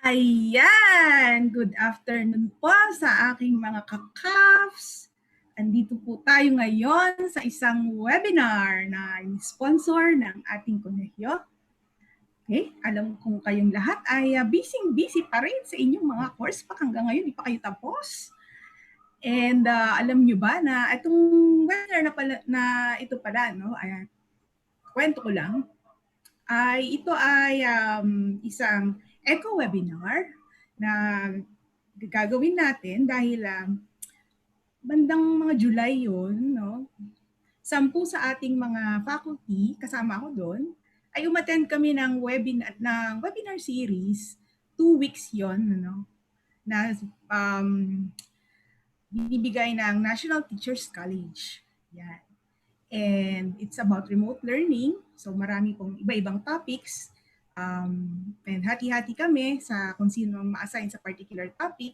Ayan! Good afternoon po sa aking mga kakafs. Andito po tayo ngayon sa isang webinar na sponsor ng ating kolehiyo. Okay, alam kong kayong lahat ay busy pa rin sa inyong mga course pa hanggang ngayon, di pa kayo tapos. And alam nyo ba na itong webinar ito pala, no? Kwento ko lang, ito ay isang eco-webinar na gagawin natin dahil bandang mga July yun, no? 10 sa ating mga faculty, kasama ako doon, ay umattend kami ng webinar series. 2 weeks yon, no? Na binibigay ng National Teachers College. Yan. And it's about remote learning. So marami pong iba-ibang topics. And hati-hati kami sa kung sino ang ma-assign sa particular topic.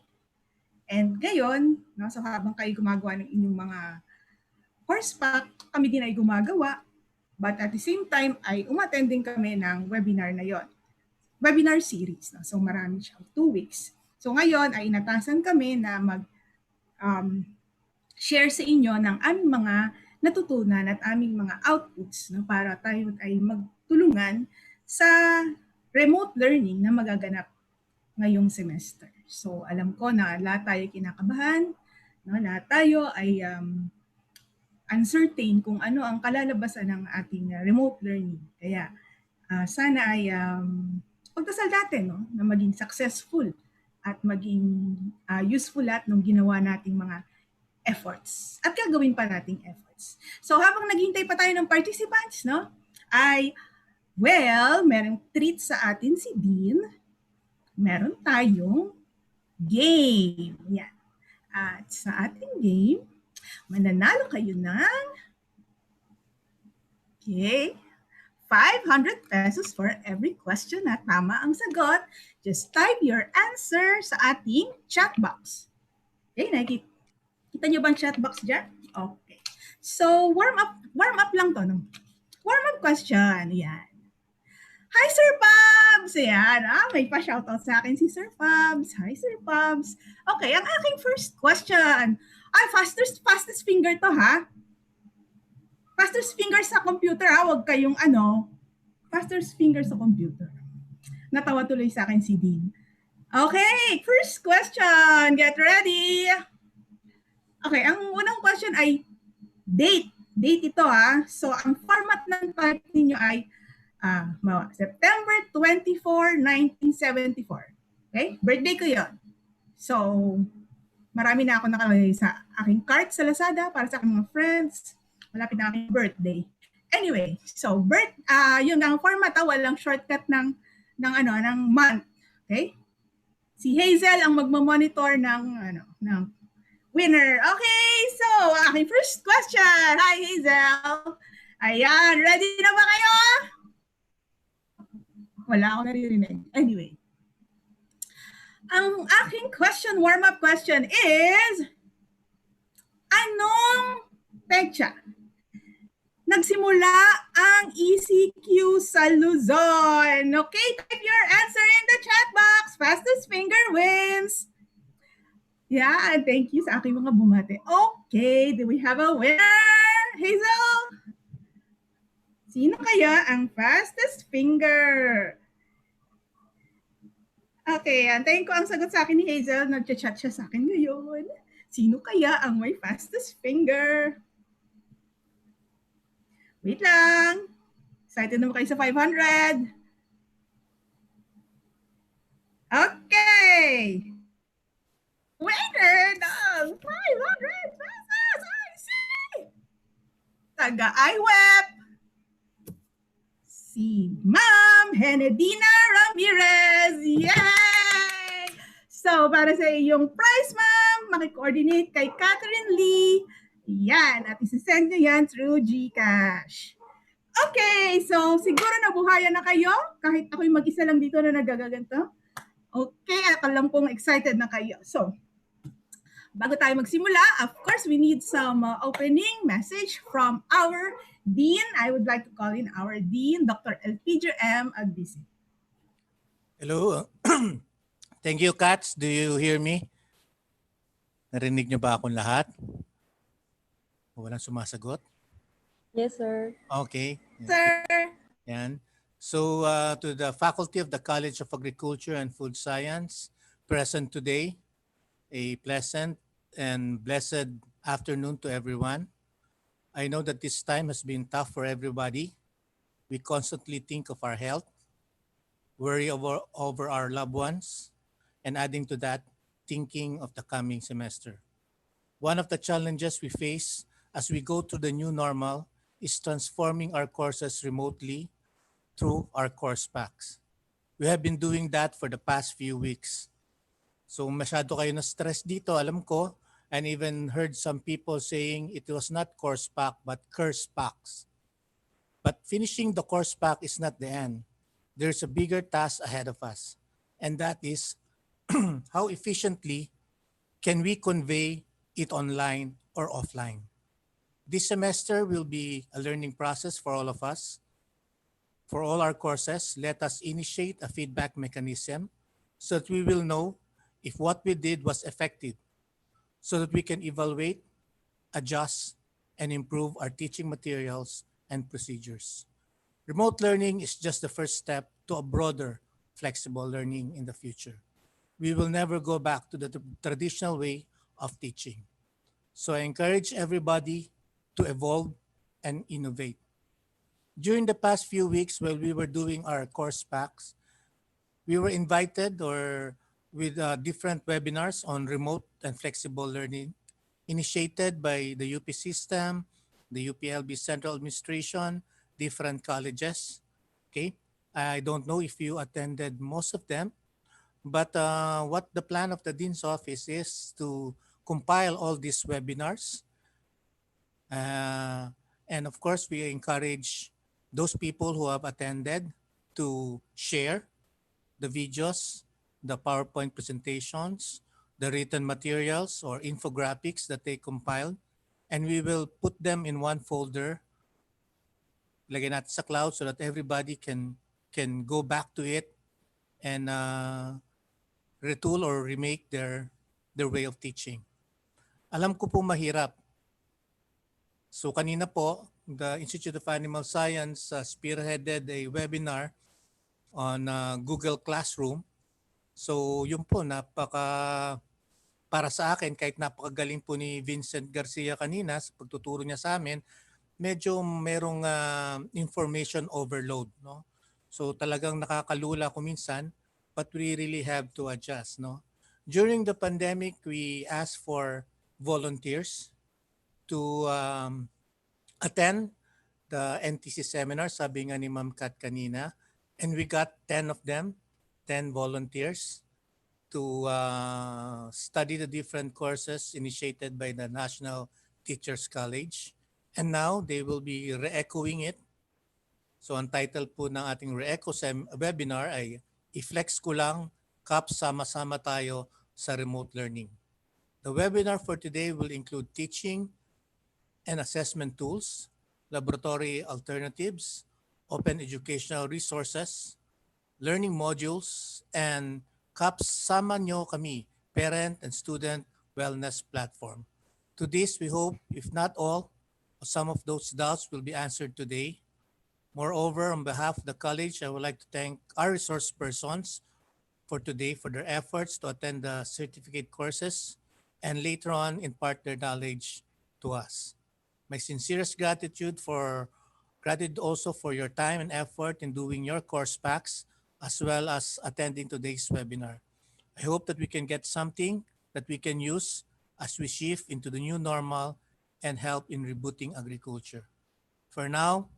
And ngayon, no, so habang kayo gumagawa ng inyong mga course pack, kami din ay gumagawa. But at the same time, ay umattend din kami ng webinar na yon. Webinar series. No? So marami siya, 2 weeks. So ngayon ay inatasan kami na share sa inyo ng aming mga natutunan at aming mga outputs, no, para tayo ay magtulungan sa remote learning na magaganap ngayong semester. So alam ko na lahat tayo kinakabahan, no, lahat tayo ay uncertain kung ano ang kalalabasan ng ating remote learning. Kaya sana ay pagdasal natin, no, na maging successful at maging useful lahat ng ginawa nating mga efforts. At gagawin pa nating efforts. So habang naghihintay pa tayo ng participants, no, merong treat sa atin si Dean. Meron tayong game. Yan. At sa ating game, mananalo kayo ng 500 pesos for every question na tama ang sagot. Just type your answer sa ating chat box. Okay, kita nyo ba ang chat box dyan? Okay. So, warm up lang to. No? Warm up question. Yan. Hi, Sir Pabs! Ayan, may pa-shoutout sa akin si Sir Pabs. Hi, Sir Pabs. Okay, ang aking first question. Fastest finger to, ha? Fastest finger sa computer, ha? Huwag kayong fastest finger sa computer. Natawa tuloy sa akin si Dean. Okay, first question. Get ready. Okay, ang unang question ay date. Date ito, ha? So, ang format ng type ninyo ay September 24, 1974. Okay? Birthday ko yun. So, marami na ako nakalagay sa aking cart sa Lazada para sa aking mga friends. Malapit na aking birthday. Anyway, so yun ang format, walang shortcut ng month. Okay? Si Hazel ang magmo-monitor ng winner. Okay, so aking first question. Hi, Hazel. Ayan, ready na ba kayo? Wala ako naririnig. Anyway, ang aking warm-up question is, anong petsa nagsimula ang ECQ sa Luzon? Okay, type your answer in the chat box. Fastest finger wins. Yeah, thank you sa aking mga bumate. Okay, do we have a winner? Hazel? Sino kaya ang fastest finger? Okay, antayin ko ang sagot sa akin ni Hazel. Nag-chat siya sa akin ngayon. Sino kaya ang may fastest finger? Wait lang. Excited na ba kayo sa 500? Okay. Winner ng 500 pesos! I see! Taga-IWEP! Si Ma'am Henedina Ramirez. Yay! So, para sa iyong prize, ma'am, maki-coordinate kay Catherine Lee. Yan, at isi-send nyo yan through GCash. Okay, so siguro nabuhayan na kayo kahit ako'y mag-isa lang dito na nagaganto. Okay, alam kong excited na kayo. So, bago tayo magsimula, of course, we need some opening message from our Dean. I would like to call in our Dean, Dr. Elpidio M. Agbisi. Hello. Thank you, Kats. Do you hear me? Narinig niyo ba akong lahat? Walang sumasagot? Yes, sir. Okay. Yes, sir. Yan. So, to the faculty of the College of Agriculture and Food Science present today, a pleasant and blessed afternoon to everyone. I know that this time has been tough for everybody. We constantly think of our health, worry over our loved ones, and adding to that, thinking of the coming semester. One of the challenges we face as we go to the new normal is transforming our courses remotely through our course packs. We have been doing that for the past few weeks. So masyado kayo na-stress dito, alam ko, and even heard some people saying it was not course pack but curse packs. But finishing the course pack is not the end. There's a bigger task ahead of us, and that is how efficiently can we convey it online or offline. This semester will be a learning process for all of us. For all our courses, let us initiate a feedback mechanism so that we will know if what we did was effective, so that we can evaluate, adjust, and improve our teaching materials and procedures. Remote learning is just the first step to a broader, flexible learning in the future. We will never go back to the traditional way of teaching. So I encourage everybody to evolve and innovate. During the past few weeks while we were doing our course packs, we were invited or with different webinars on remote and flexible learning initiated by the UP system, the UPLB Central Administration, different colleges. Okay, I don't know if you attended most of them, but what the plan of the Dean's Office is to compile all these webinars. Uh, and of course, we encourage those people who have attended to share the videos, the PowerPoint presentations, the written materials or infographics that they compiled, and we will put them in one folder, lagay natin sa cloud so that everybody can go back to it and retool or remake their way of teaching. Alam ko po mahirap. So kanina po, the Institute of Animal Science spearheaded a webinar on Google Classroom. So yun po, para sa akin, kahit napakagaling po ni Vincent Garcia kanina sa pagtuturo niya sa amin, medyo merong information overload. No? So talagang nakakalula ko minsan, but we really have to adjust. No? During the pandemic, we asked for volunteers to attend the NTC seminar, sabi nga ni Ma'am Kat kanina, and we got 10 of them, 10 volunteers to study the different courses initiated by the National Teachers College. And now they will be re-echoing it. So ang title po ng ating re-echo webinar ay iFlex ko lang, CAFSama-sama tayo sa remote learning. The webinar for today will include teaching and assessment tools, laboratory alternatives, open educational resources, learning modules, and CAFSama nyo kami, Parent and Student Wellness Platform. To this, we hope, if not all, some of those doubts will be answered today. Moreover, on behalf of the college, I would like to thank our resource persons for today for their efforts to attend the certificate courses and later on impart their knowledge to us. My sincerest gratitude also for your time and effort in doing your course packs as well as attending today's webinar. I hope that we can get something that we can use as we shift into the new normal and help in rebooting agriculture. For now,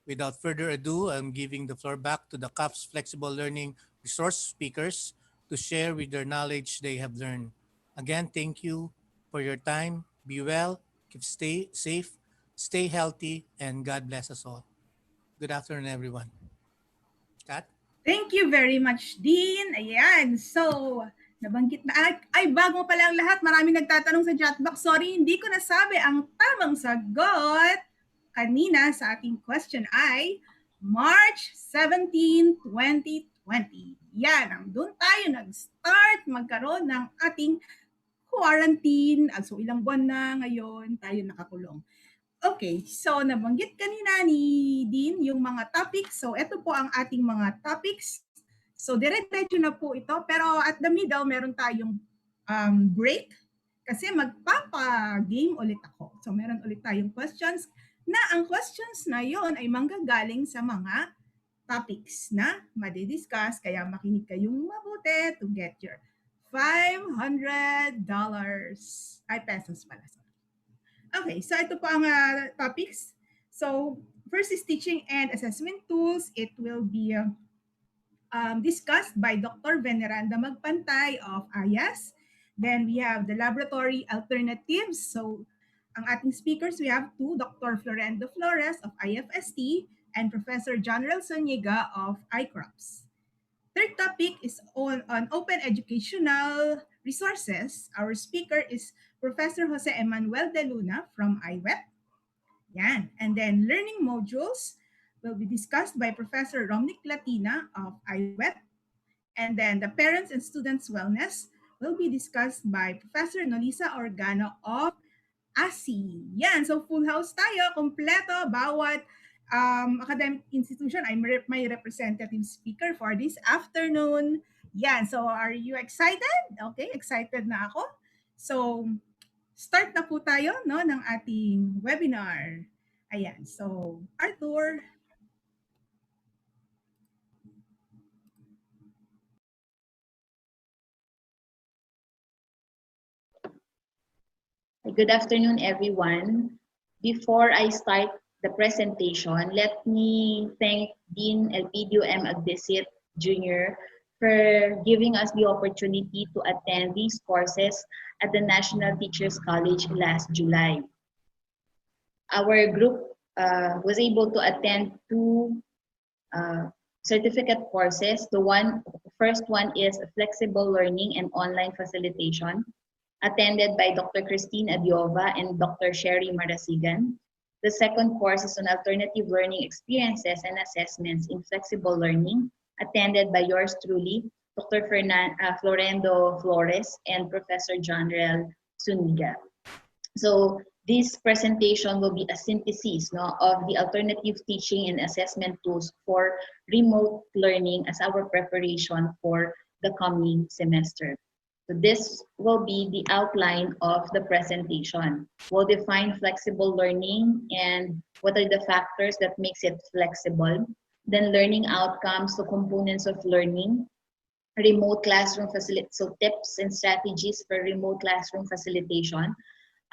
without further ado, I'm giving the floor back to the CAPS Flexible Learning Resource speakers to share with their knowledge they have learned. Again, thank you for your time. Be well, stay safe, stay healthy, and God bless us all. Good afternoon, everyone. Kat? Thank you very much, Dean. Ayan. So, nabanggit na, bago pa lang lahat, maraming nagtatanong sa chatbox. Sorry, hindi ko nasabi ang tamang sagot kanina sa ating question ay March 17, 2020. 2020. Yan, doon tayo nag-start magkaroon ng ating quarantine. So ilang buwan na ngayon tayo nakakulong. Okay, so nabanggit kanina ni Dean yung mga topics. So ito po ang ating mga topics. So dire-diretso na po ito, pero at the middle meron tayong break kasi magpapa-game ulit ako. So meron ulit tayong questions na ang questions na yon ay manggagaling sa mga topics na madidiscuss. Kaya makinig kayong mabuti to get your $500. Ay, pesos pala. Okay, so ito po ang topics. So first is teaching and assessment tools. It will be discussed by Dr. Veneranda Magpantay of IAS. Then we have the laboratory alternatives. So ang ating speakers, we have two, Dr. Florendo Flores of IFST and Professor John Zuniga of iCrops. Third topic is on open educational resources. Our speaker is Professor Jose Emmanuel de Luna from iWeb. Yan. And then learning modules will be discussed by Professor Romnick Latina of iWeb. And then the parents and students wellness will be discussed by Professor Nolisa Organo of ASI. Yan. So full house tayo, kompleto, bawat academic institution ay may representative speaker for this afternoon. Yan. So are you excited? Okay, excited na ako. So start na po tayo no, ng ating webinar. Ayan. So Arthur. Good afternoon, everyone. Before I start the presentation, let me thank Dean Elpidio M. Agdesit Jr. for giving us the opportunity to attend these courses at the National Teachers College last July. Our group was able to attend two certificate courses. The first one is Flexible Learning and Online Facilitation, attended by Dr. Christine Adiova and Dr. Sherry Marasigan. The second course is on Alternative Learning Experiences and Assessments in Flexible Learning, attended by yours truly, Dr. Florendo Flores and Professor John Zuniga. So this presentation will be a synthesis of the alternative teaching and assessment tools for remote learning as our preparation for the coming semester. So this will be the outline of the presentation. We'll define flexible learning and what are the factors that makes it flexible. Then learning outcomes, the components of learning, remote classroom facilitation, so tips and strategies for remote classroom facilitation,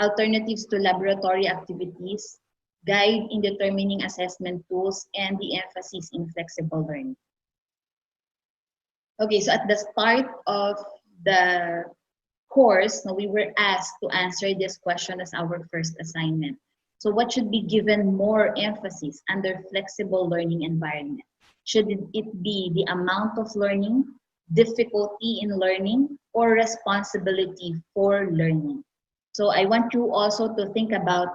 alternatives to laboratory activities, guide in determining assessment tools, and the emphasis in flexible learning. Okay, so at the start of the course, we were asked to answer this question as our first assignment. So what should be given more emphasis under flexible learning environment? Should it be the amount of learning, difficulty in learning, or responsibility for learning? So I want you also to think about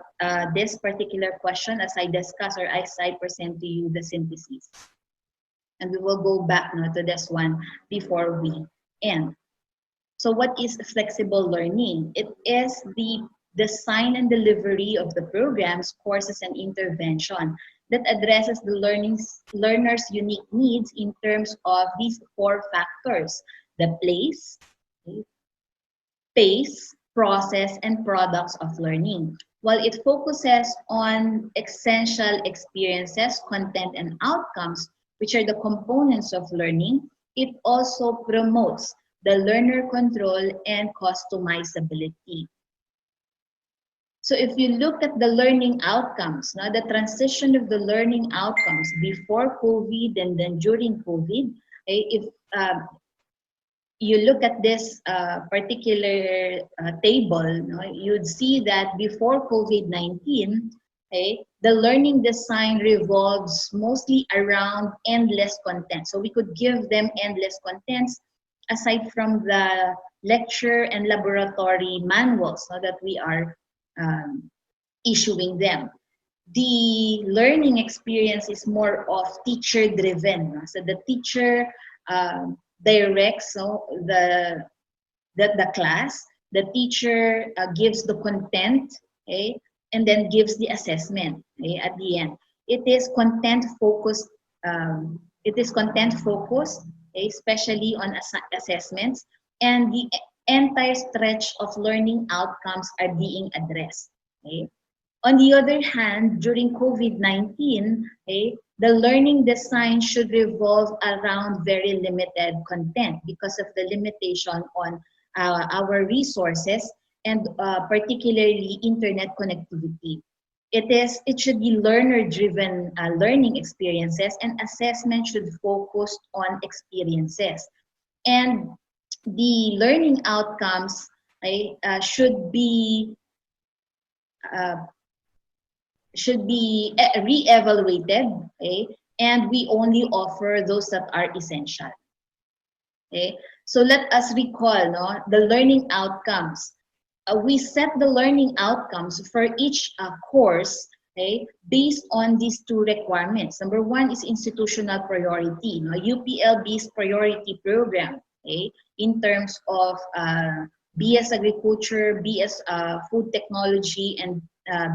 this particular question as I discuss or as I present to you the synthesis. And we will go back to this one before we end. So what is flexible learning? It is the design and delivery of the programs, courses, and intervention that addresses the learner's unique needs in terms of these four factors: the place, pace, process, and products of learning. While it focuses on essential experiences, content, and outcomes, which are the components of learning, it also promotes the learner control and customizability. So if you look at the learning outcomes, the transition of the learning outcomes before COVID and then during COVID, if you look at this particular table, you'd see that before COVID-19, the learning design revolves mostly around endless content. So we could give them endless contents aside from the lecture and laboratory manuals that we are issuing them. The learning experience is more of teacher-driven. So the teacher directs the class. The teacher gives the content, okay, and then gives the assessment, okay, at the end. It is content focused. It is content focused, okay, especially on assessments, and the entire stretch of learning outcomes are being addressed. Okay. On the other hand, during COVID-19, okay, the learning design should revolve around very limited content because of the limitation on our resources and particularly internet connectivity. It should be learner-driven learning experiences, and assessment should focus on experiences. And the learning outcomes, right, uh, should be re-evaluated, okay? And we only offer those that are essential. Okay, so let us recall, no, the learning outcomes. We set the learning outcomes for each course, okay, based on these two requirements. Number one is institutional priority, no, UPL-based priority program, okay, in terms of BS Agriculture, BS Food Technology, and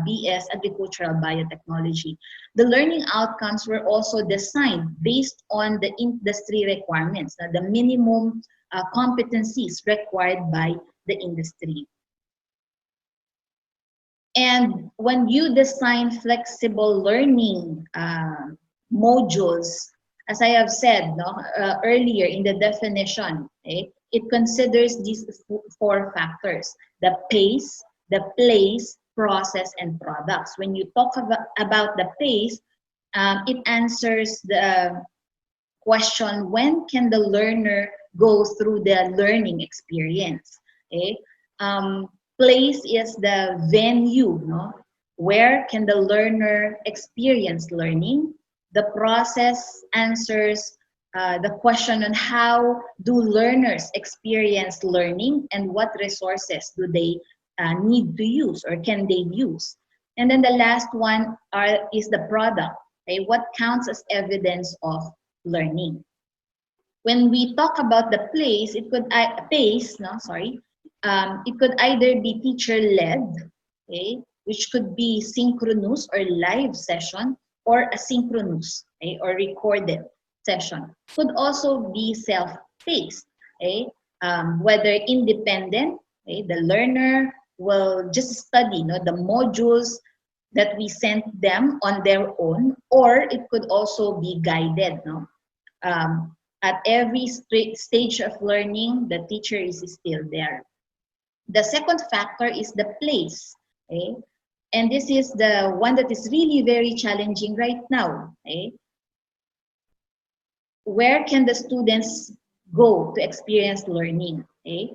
BS Agricultural Biotechnology. The learning outcomes were also designed based on the industry requirements, the minimum competencies required by the industry. And when you design flexible learning modules, as I have said, no, earlier in the definition, okay, it considers these four factors: the pace, the place, process, and products. When you talk about the pace, it answers the question, when can the learner go through the learning experience? Okay? Place is the venue, no? Where can the learner experience learning? The process answers the question on how do learners experience learning and what resources do they need to use or can they use. And then the last one is the product. Okay? What counts as evidence of learning? When we talk about the place, it could it could either be teacher-led, okay, which could be synchronous or live session, or asynchronous, okay, or recorded session. Could also be self-paced, okay, whether independent, okay, the learner will just study, the modules that we sent them on their own, or it could also be guided, at every stage of learning, the teacher is still there. The second factor is the place, okay? And this is the one that is really very challenging right now, okay? Where can the students go to experience learning, okay?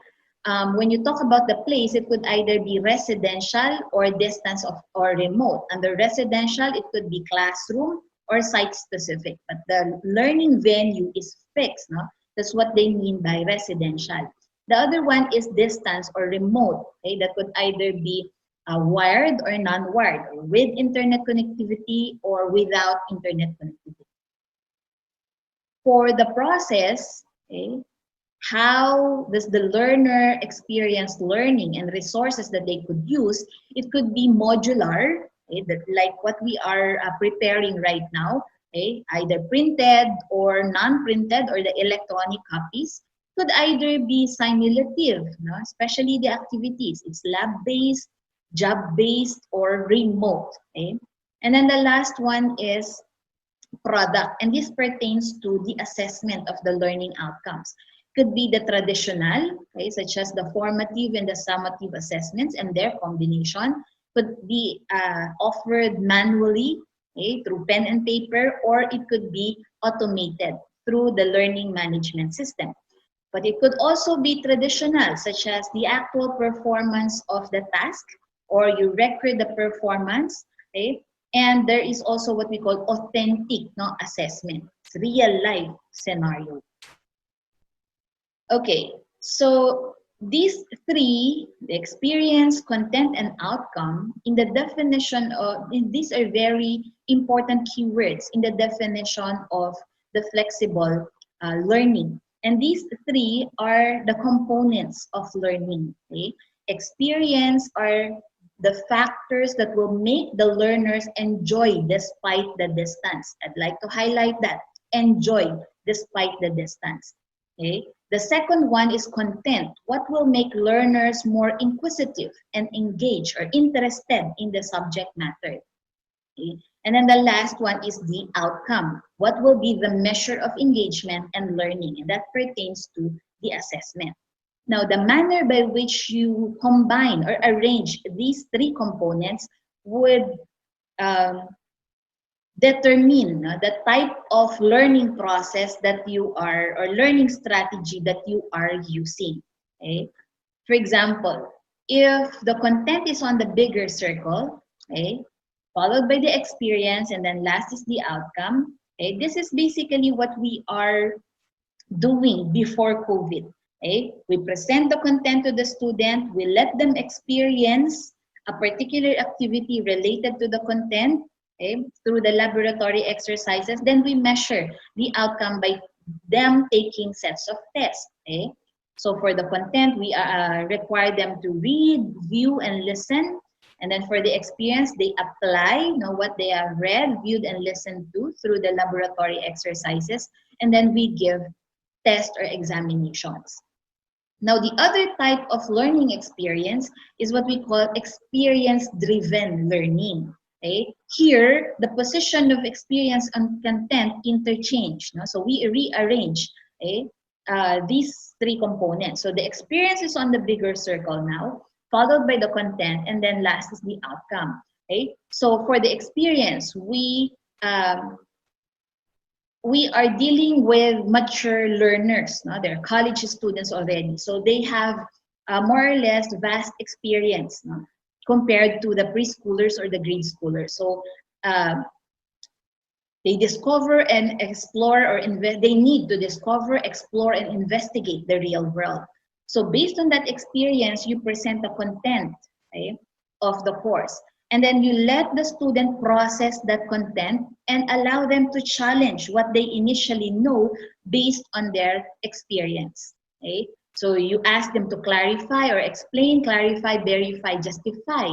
When you talk about the place, it could either be residential or distance or remote. Under residential, it could be classroom or site-specific, but the learning venue is fixed, no? That's what they mean by residential. The other one is distance or remote, okay? That could either be wired or non-wired, or with internet connectivity or without internet connectivity. For the process, okay, how does the learner experience learning and resources that they could use? It could be modular, okay, like what we are preparing right now, okay, either printed or non-printed, or the electronic copies. Could either be simulative, especially the activities. It's lab-based, job-based, or remote. Okay? And then the last one is product, and this pertains to the assessment of the learning outcomes. Could be the traditional, okay, such as the formative and the summative assessments and their combination. Could be offered manually, okay, through pen and paper, or it could be automated through the learning management system. But it could also be traditional, such as the actual performance of the task, or you record the performance, okay? And there is also what we call authentic assessment. It's real life scenario. Okay, so these three, the experience, content, and outcome, in the definition of, these are very important keywords in the definition of the flexible learning. And these three are the components of learning. Okay? Experience are the factors that will make the learners enjoy despite the distance. I'd like to highlight that. Enjoy despite the distance. Okay? The second one is content. What will make learners more inquisitive and engaged or interested in the subject matter? Okay? And then the last one is the outcome. What will be the measure of engagement and learning? And that pertains to the assessment. Now, the manner by which you combine or arrange these three components would determine the type of learning process that you are, or learning strategy that you are using. Okay? For example, if the content is on the bigger circle, okay, followed by the experience, and then last is the outcome. Okay, this is basically what we are doing before COVID. Okay? We present the content to the student, we let them experience a particular activity related to the content, okay, through the laboratory exercises, then we measure the outcome by them taking sets of tests. Okay? So for the content, we require them to read, view, and listen. And then for the experience, they apply what they have read, viewed, and listened to through the laboratory exercises. And then we give tests or examinations. Now, the other type of learning experience is what we call experience-driven learning. Okay? Here, the position of experience and content interchange. No? So we rearrange, okay, these three components. So the experience is on the bigger circle now, followed by the content, and then last is the outcome. Okay? So for the experience, we are dealing with mature learners. No? They're college students already. So they have more or less vast experience, no? Compared to the preschoolers or the grade schoolers. So they discover and explore, or they need to discover, explore, and investigate the real world. So based on that experience, you present the content, okay, of the course. And then you let the student process that content and allow them to challenge what they initially know based on their experience. Okay? So you ask them to clarify or explain, clarify, verify, justify,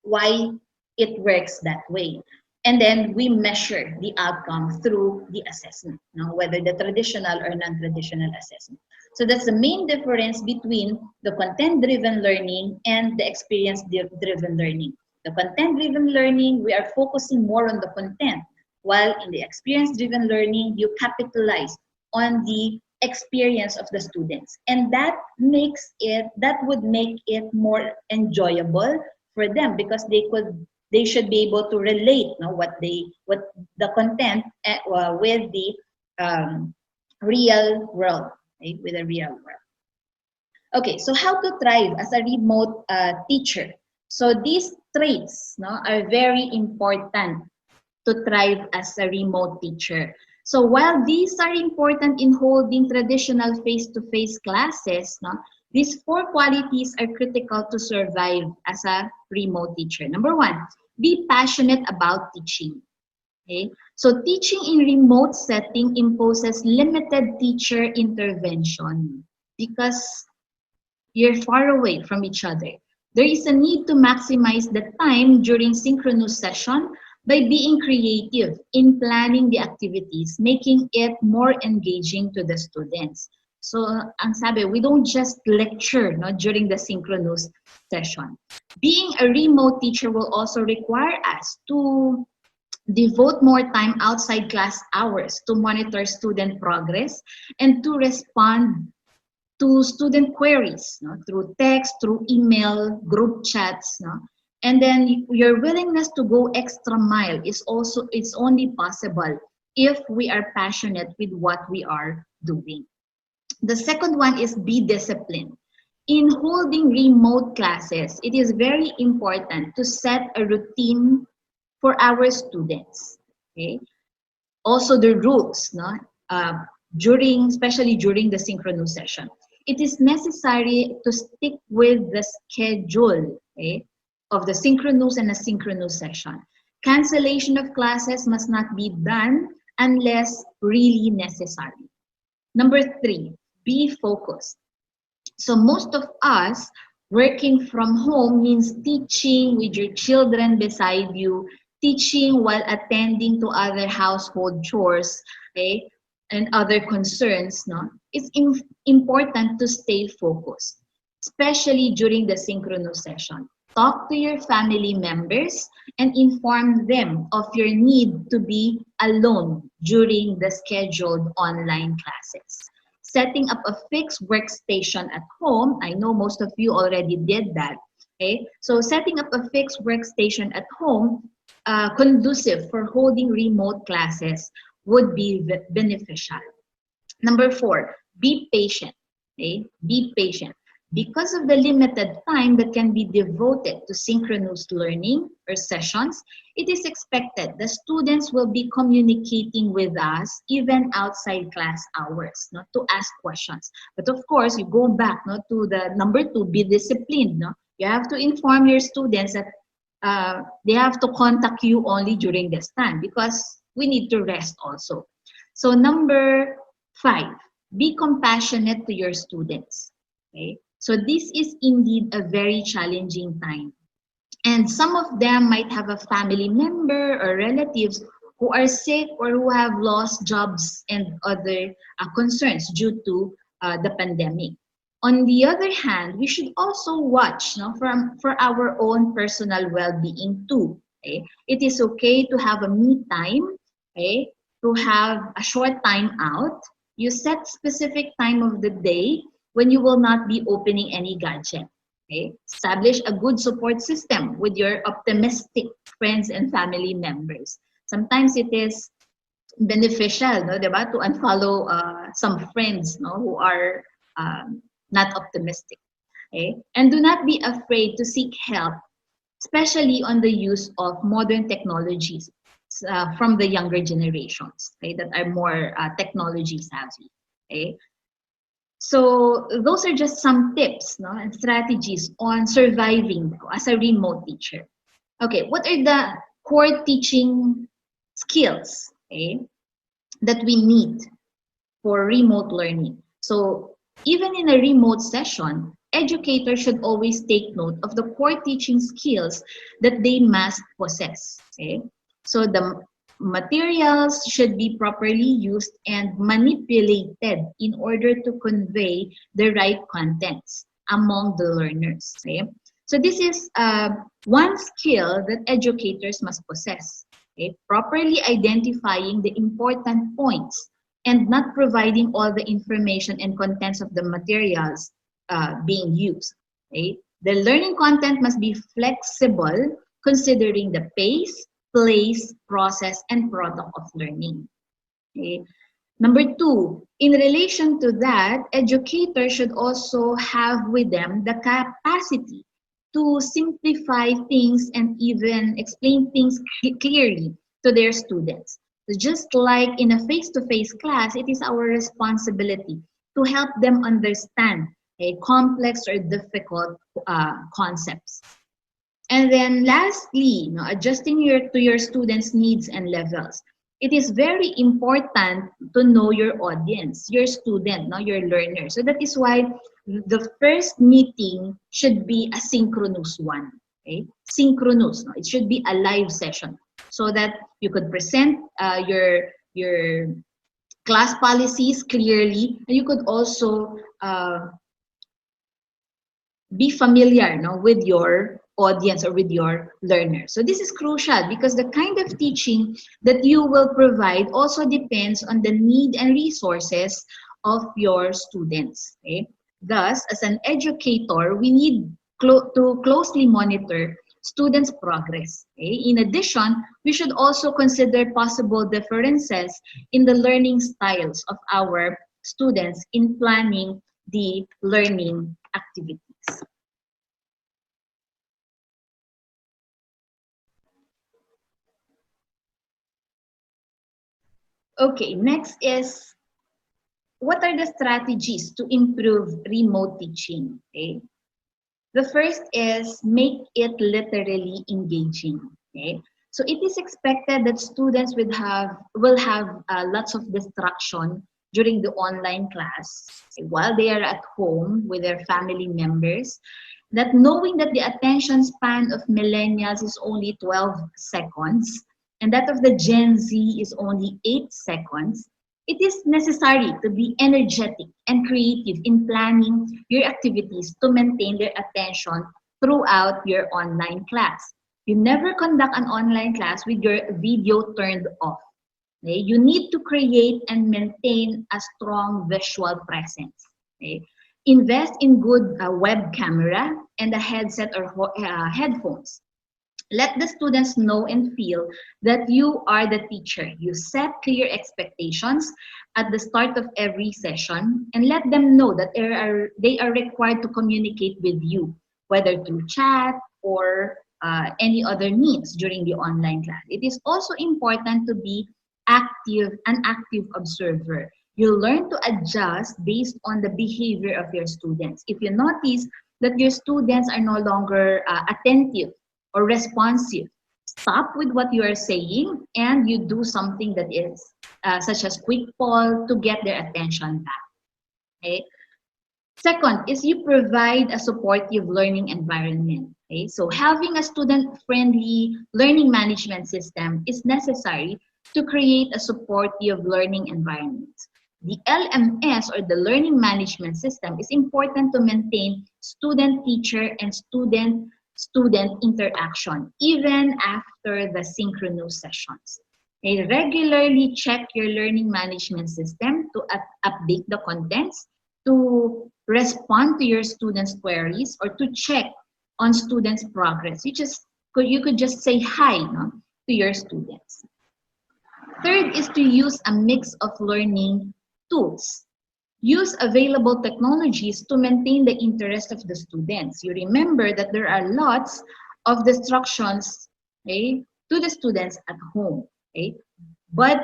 why it works that way. And then we measure the outcome through the assessment, whether the traditional or non-traditional assessment. So that's the main difference between the content-driven learning and the experience-driven learning. The content-driven learning, we are focusing more on the content, while in the experience-driven learning, you capitalize on the experience of the students. And that would make it more enjoyable for them, because they should be able to relate what the content with the real world, right? With the real world. Okay, so how to thrive as a remote teacher? So these traits are very important to thrive as a remote teacher. So while these are important in holding traditional face-to-face classes, these four qualities are critical to survive as a remote teacher. Number one, be passionate about teaching. Okay? So teaching in remote setting imposes limited teacher intervention because you're far away from each other. There is a need to maximize the time during synchronous session by being creative in planning the activities, making it more engaging to the students. So, ang sabi, we don't just lecture during the synchronous session. Being a remote teacher will also require us to devote more time outside class hours to monitor student progress and to respond to student queries through text, through email, group chats. And then your willingness to go extra mile it's only possible if we are passionate with what we are doing. The second one is be disciplined. In holding remote classes, it is very important to set a routine for our students. Okay? Also the rules, especially during the synchronous session. It is necessary to stick with the schedule, okay, of the synchronous and asynchronous session. Cancellation of classes must not be done unless really necessary. Number 3, be focused. So most of us working from home means teaching with your children beside you, teaching while attending to other household chores, okay, and other concerns. No, it's important to stay focused, especially during the synchronous session. Talk to your family members and inform them of your need to be alone during the scheduled online classes. Setting up a fixed workstation at home, I know most of you already did that. Okay, so setting up a fixed workstation at home, conducive for holding remote classes, would be beneficial. Number 4, be patient. Okay? Be patient. Because of the limited time that can be devoted to synchronous learning or sessions, it is expected the students will be communicating with us even outside class hours, not to ask questions. But of course, you go back to the number 2, be disciplined. No? You have to inform your students that they have to contact you only during this time because we need to rest also. So number 5, be compassionate to your students. Okay? So this is indeed a very challenging time. And some of them might have a family member or relatives who are sick or who have lost jobs and other concerns due to the pandemic. On the other hand, we should also watch for our own personal well-being too. Okay? It is okay to have a me time, okay? To have a short time out. You set specific time of the day when you will not be opening any gadget. Okay? Establish a good support system with your optimistic friends and family members. Sometimes it is beneficial, no, diba, to unfollow some friends, no, who are not optimistic. Okay? And do not be afraid to seek help, especially on the use of modern technologies from the younger generations, okay, that are more technology savvy. Okay? So those are just some tips, no, and strategies on surviving as a remote teacher. Okay, what are the core teaching skills, okay, that we need for remote learning? So even in a remote session, educators should always take note of the core teaching skills that they must possess. Okay? So the materials should be properly used and manipulated in order to convey the right contents among the learners. Okay? So this is one skill that educators must possess. Okay? Properly identifying the important points and not providing all the information and contents of the materials being used. Okay? The learning content must be flexible considering the pace, place, process, and product of learning. Okay? Number 2, in relation to that, educators should also have with them the capacity to simplify things and even explain things clearly to their students. So just like in a face-to-face class, it is our responsibility to help them understand complex or difficult concepts. And then lastly, adjusting to your students' needs and levels. It is very important to know your audience, your student, your learner. So that is why the first meeting should be a synchronous one. Okay? Synchronous. No? It should be a live session so that you could present your class policies clearly, and you could also be familiar with your audience or with your learner. So this is crucial because the kind of teaching that you will provide also depends on the need and resources of your students. Okay? Thus, as an educator, we need to closely monitor students' progress. Okay? In addition, we should also consider possible differences in the learning styles of our students in planning the learning activities. Okay, next is what are the strategies to improve remote teaching? Okay, the first is make it literally engaging. Okay, So it is expected that students will have lots of distraction during the online class while they are at home with their family members. That knowing that the attention span of millennials is only 12 seconds and that of the Gen Z is only 8 seconds, it is necessary to be energetic and creative in planning your activities to maintain their attention throughout your online class. You never conduct an online class with your video turned off. Okay? You need to create and maintain a strong visual presence. Okay? Invest in good web camera and a headset or headphones. Let the students know and feel that you are the teacher. You set clear expectations at the start of every session and let them know that they are required to communicate with you, whether through chat or any other means during the online class. It is also important to be an active observer. You learn to adjust based on the behavior of your students. If you notice that your students are no longer attentive or responsive, stop with what you are saying and you do something that is such as quick poll to get their attention back. Okay. Second is you provide a supportive learning environment. Okay. So having a student-friendly learning management system is necessary to create a supportive learning environment. The LMS or the learning management system is important to maintain student-teacher and student interaction even after the synchronous sessions. Okay, regularly check your learning management system to update the contents, to respond to your students' queries, or to check on students' progress. You could just say hi, no, to your students. Third is to use a mix of learning tools. Use available technologies to maintain the interest of the students. You remember that there are lots of distractions, okay, to the students at home, okay? But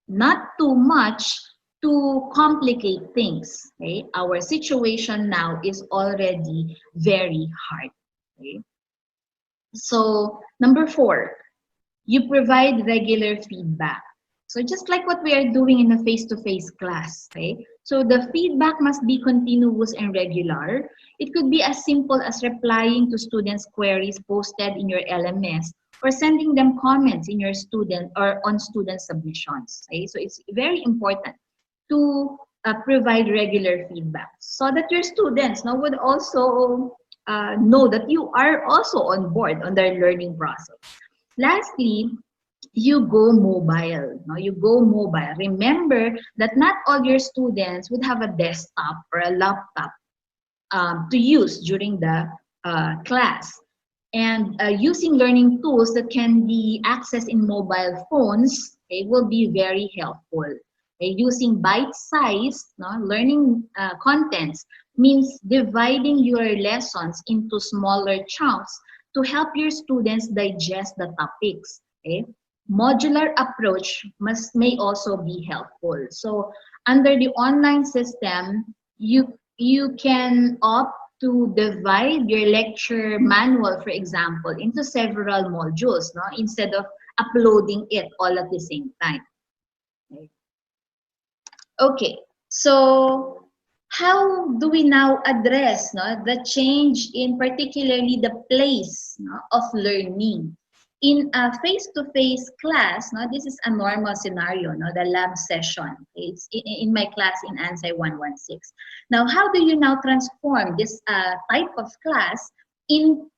not too much to complicate things. Okay? Our situation now is already very hard. Okay? So, number 4, you provide regular feedback. So just like what we are doing in a face-to-face class, okay? So the feedback must be continuous and regular. It could be as simple as replying to students' queries posted in your LMS or sending them comments in your student or on student submissions. Okay? So it's very important to provide regular feedback so that your students now would also know that you are also on board on their learning process. Lastly, you go mobile. No? You go mobile. Remember that not all your students would have a desktop or a laptop to use during the class. And using learning tools that can be accessed in mobile phones, okay, will be very helpful. Okay, using bite-sized learning contents means dividing your lessons into smaller chunks to help your students digest the topics. Okay? Modular approach may also be helpful. So under the online system, you can opt to divide your lecture manual, for example, into several modules, no? Instead of uploading it all at the same time. Okay, so how do we now address the change in particularly the place of learning? In a face-to-face class, this is a normal scenario, the lab session. It's in my class in ANSI 116. Now, how do you now transform this type of class in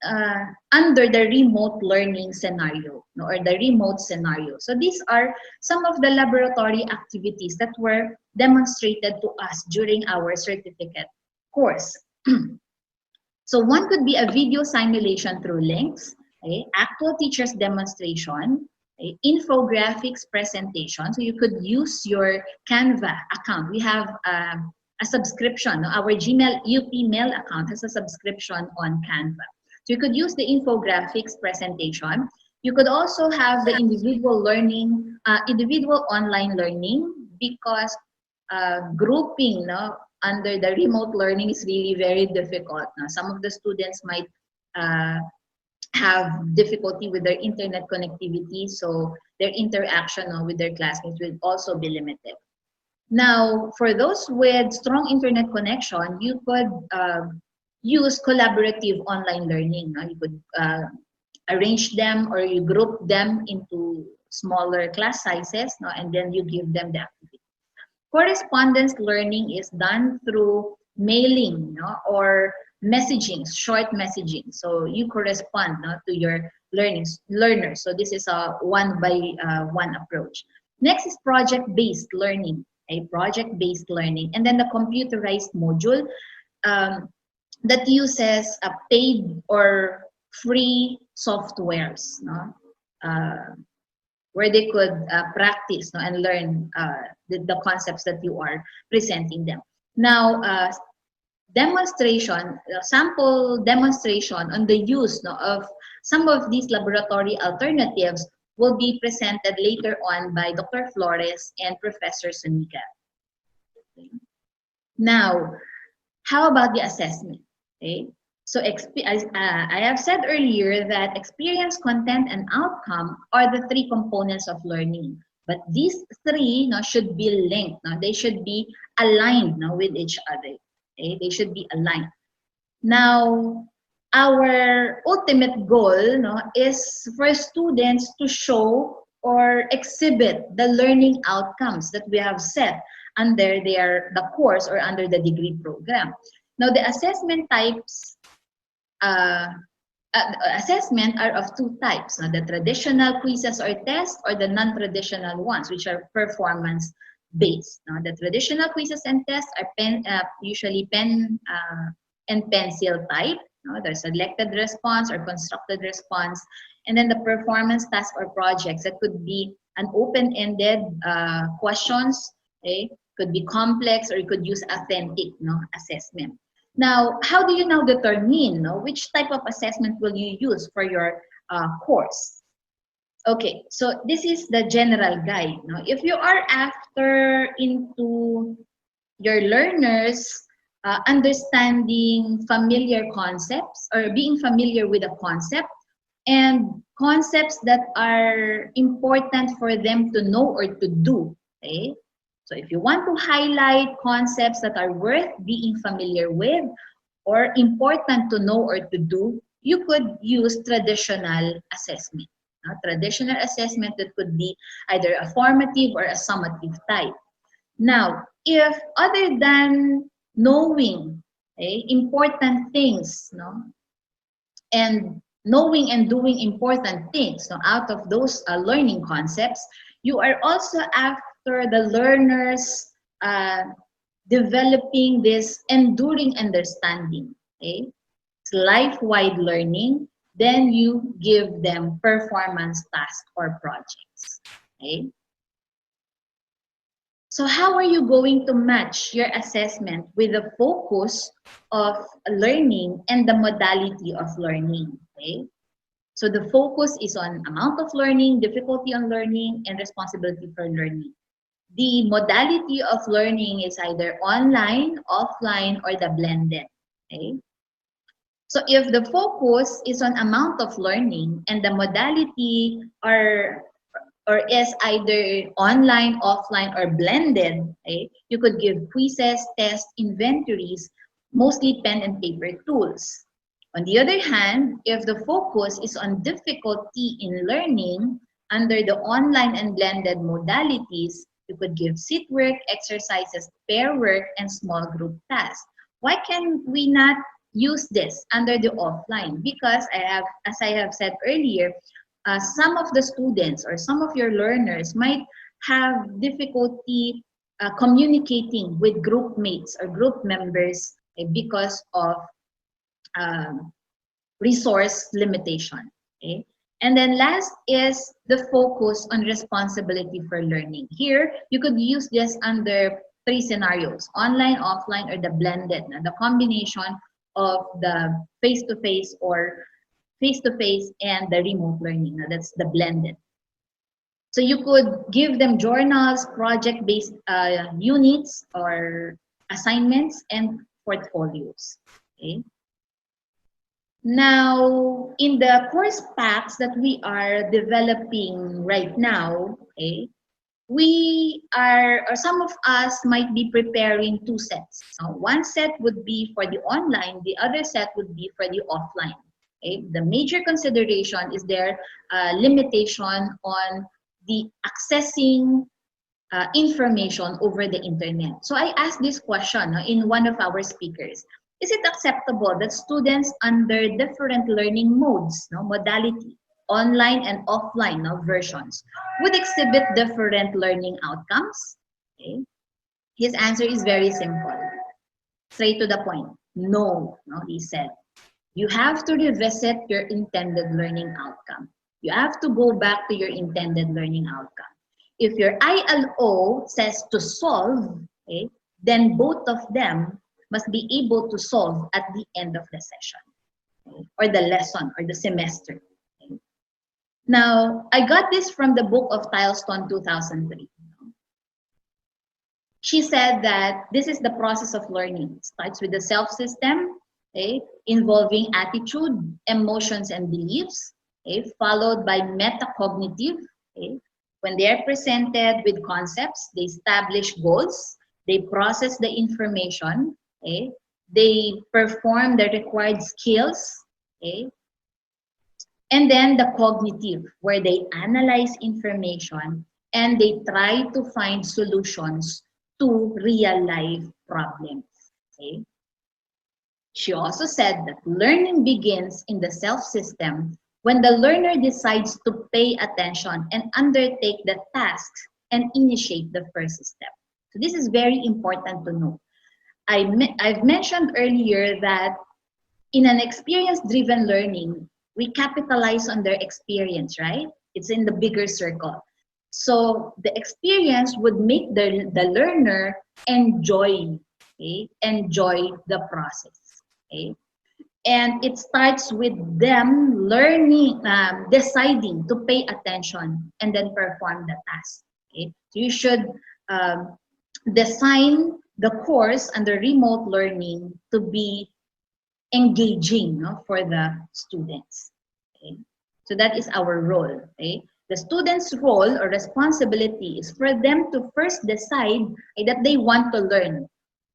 under the remote learning scenario or the remote scenario? So these are some of the laboratory activities that were demonstrated to us during our certificate course. So one could be a video simulation through links, okay, actual teacher's demonstration, okay, infographics presentation. So you could use your Canva account. We have a subscription. Our Gmail UP Mail account has a subscription on Canva. So you could use the infographics presentation. You could also have the individual learning, individual online learning, because grouping under the remote learning is really very difficult. Some of the students might have difficulty with their internet connectivity, so their interaction with their classmates will also be limited. Now, for those with strong internet connection, you could use collaborative online learning. You could arrange them, or you group them into smaller class sizes, and then you give them the activity. Correspondence learning is done through mailing, or messaging, short messaging. So you correspond, to your learners. So this is a one by one approach. Next is project-based learning, a project-based learning, and then the computerized module um, that uses a paid or free softwares, uh, where they could practice, and learn the concepts that you are presenting them. Now, sample demonstration on the use, of some of these laboratory alternatives will be presented later on by Dr. Flores and Professor Sonica. Okay. Now, how about the assessment? Okay. So as I have said earlier that experience, content, and outcome are the three components of learning. But these three should be linked. They should be aligned with each other. Okay? They should be aligned. Now, our ultimate goal is for students to show or exhibit the learning outcomes that we have set under the course or under the degree program. Now, the assessment types assessment are of two types, the traditional quizzes or tests, or the non-traditional ones, which are performance based. The traditional quizzes and tests are usually pen and pencil type. There's selected response or constructed response, and then the performance task or projects that could be an open-ended questions. Okay, could be complex, or you could use authentic assessment. Now, how do you now determine which type of assessment will you use for your course? Okay, so this is the general guide. If you are after into your learners understanding familiar concepts, or being familiar with a concept, and concepts that are important for them to know or to do, okay? So if you want to highlight concepts that are worth being familiar with or important to know or to do, you could use traditional assessment. Traditional assessment that could be either a formative or a summative type. Now, if other than knowing important things, and knowing and doing important things, out of those learning concepts, you are also after the learners developing this enduring understanding. Okay? It's life-wide learning. Then you give them performance tasks or projects. Okay? So how are you going to match your assessment with the focus of learning and the modality of learning? Okay? So the focus is on amount of learning, difficulty on learning, and responsibility for learning. The modality of learning is either online, offline, or the blended. Okay? So if the focus is on amount of learning and the modality or is either online, offline, or blended, okay, you could give quizzes, tests, inventories, mostly pen and paper tools. On the other hand, if the focus is on difficulty in learning under the online and blended modalities, you could give seat work, exercises, pair work, and small group tasks. Why can we not use this under the offline? Because as I have said earlier, some of the students or some of your learners might have difficulty communicating with group mates or group members because of resource limitation. Okay? And then last is the focus on responsibility for learning. Here, you could use this under three scenarios: online, offline, or the blended, the combination of the face-to-face or face-to-face and the remote learning. That's the blended. So you could give them journals, project-based units or assignments, and portfolios. Okay. Now, in the course packs that we are developing right now, okay, we are, or some of us might be preparing two sets. Now, one set would be for the online, the other set would be for the offline. Okay? The major consideration is their limitation on the accessing information over the internet. So I asked this question in one of our speakers. Is it acceptable that students under different learning modes, no, modality, online and offline no, versions, would exhibit different learning outcomes? Okay. His answer is very simple, straight to the point. No, no, he said. You have to revisit your intended learning outcome. You have to go back to your intended learning outcome. If your ILO says to solve, okay, then both of them must be able to solve at the end of the session, okay, or the lesson or the semester. Okay. Now, I got this from the book of Tilestone 2003. She said that this is the process of learning. It starts with the self system, okay, involving attitude, emotions, and beliefs, okay, followed by metacognitive. Okay. When they are presented with concepts, they establish goals, they process the information, okay, they perform the required skills, okay, and then the cognitive, where they analyze information and they try to find solutions to real life problems. Okay? She also said that learning begins in the self system when the learner decides to pay attention and undertake the tasks and initiate the first step. So this is very important to know. I've mentioned earlier that in an experience-driven learning, we capitalize on their experience, right? It's in the bigger circle. So the experience would make the learner enjoy, okay? Enjoy the process, okay? And it starts with them learning, deciding to pay attention and then perform the task, okay? So you should um, design the course under remote learning to be engaging, no, for the students. Okay? So that is our role. Okay? The students' role or responsibility is for them to first decide that they want to learn.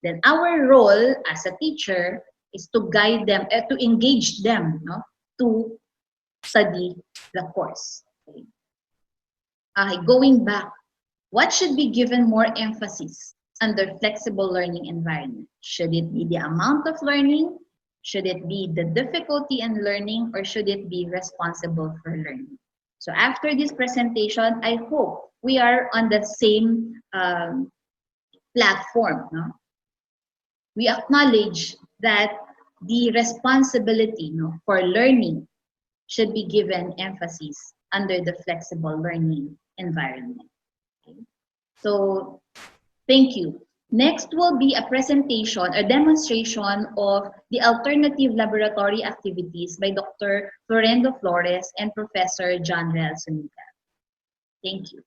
Then our role as a teacher is to guide them, to engage them, no, to study the course. Okay? Going back, what should be given more emphasis under flexible learning environment? Should it be the amount of learning? Should it be the difficulty in learning, or should it be responsible for learning? So after this presentation, I hope we are on the same platform. No? We acknowledge that the responsibility, no, for learning should be given emphasis under the flexible learning environment. Okay? So thank you. Next will be a presentation or demonstration of the alternative laboratory activities by Dr. Florendo Flores and Professor John Rel Zuniga. Thank you.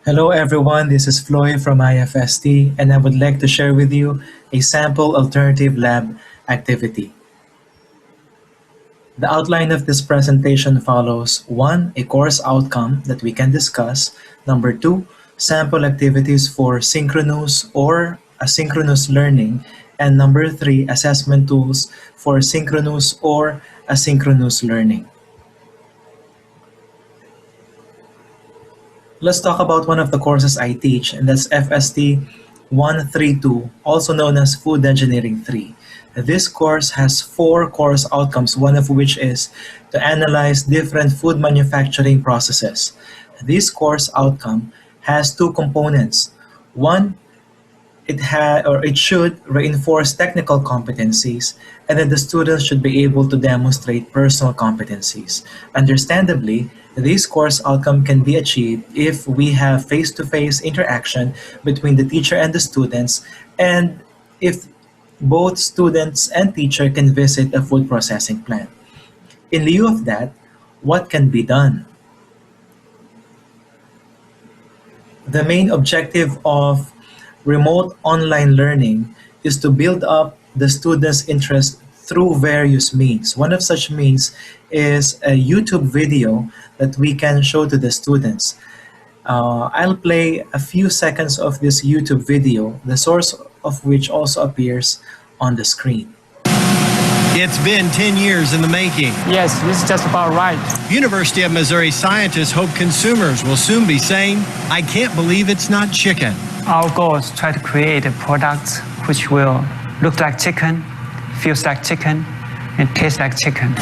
Hello everyone, this is Floy from IFST and I would like to share with you a sample alternative lab activity. The outline of this presentation follows: 1. A course outcome that we can discuss. Number 2. Sample activities for synchronous or asynchronous learning. And number 3. Assessment tools for synchronous or asynchronous learning. Let's talk about one of the courses I teach, and that's FST 132, also known as Food Engineering 3. This course has 4 course outcomes, one of which is to analyze different food manufacturing processes. This course outcome has 2 components. One, it should reinforce technical competencies, and then the students should be able to demonstrate personal competencies. Understandably, this course outcome can be achieved if we have face-to-face interaction between the teacher and the students, and if both students and teacher can visit a food processing plant. In lieu of that, what can be done? The main objective of remote online learning is to build up the students' interest through various means. One of such means is a YouTube video that we can show to the students. I'll play a few seconds of this YouTube video, the source of which also appears on the screen. It's been 10 years in the making. Yes, this is just about right. University of Missouri scientists hope consumers will soon be saying, I can't believe it's not chicken. Our goal is to try to create a product which will look like chicken, feels like chicken, and taste like chicken.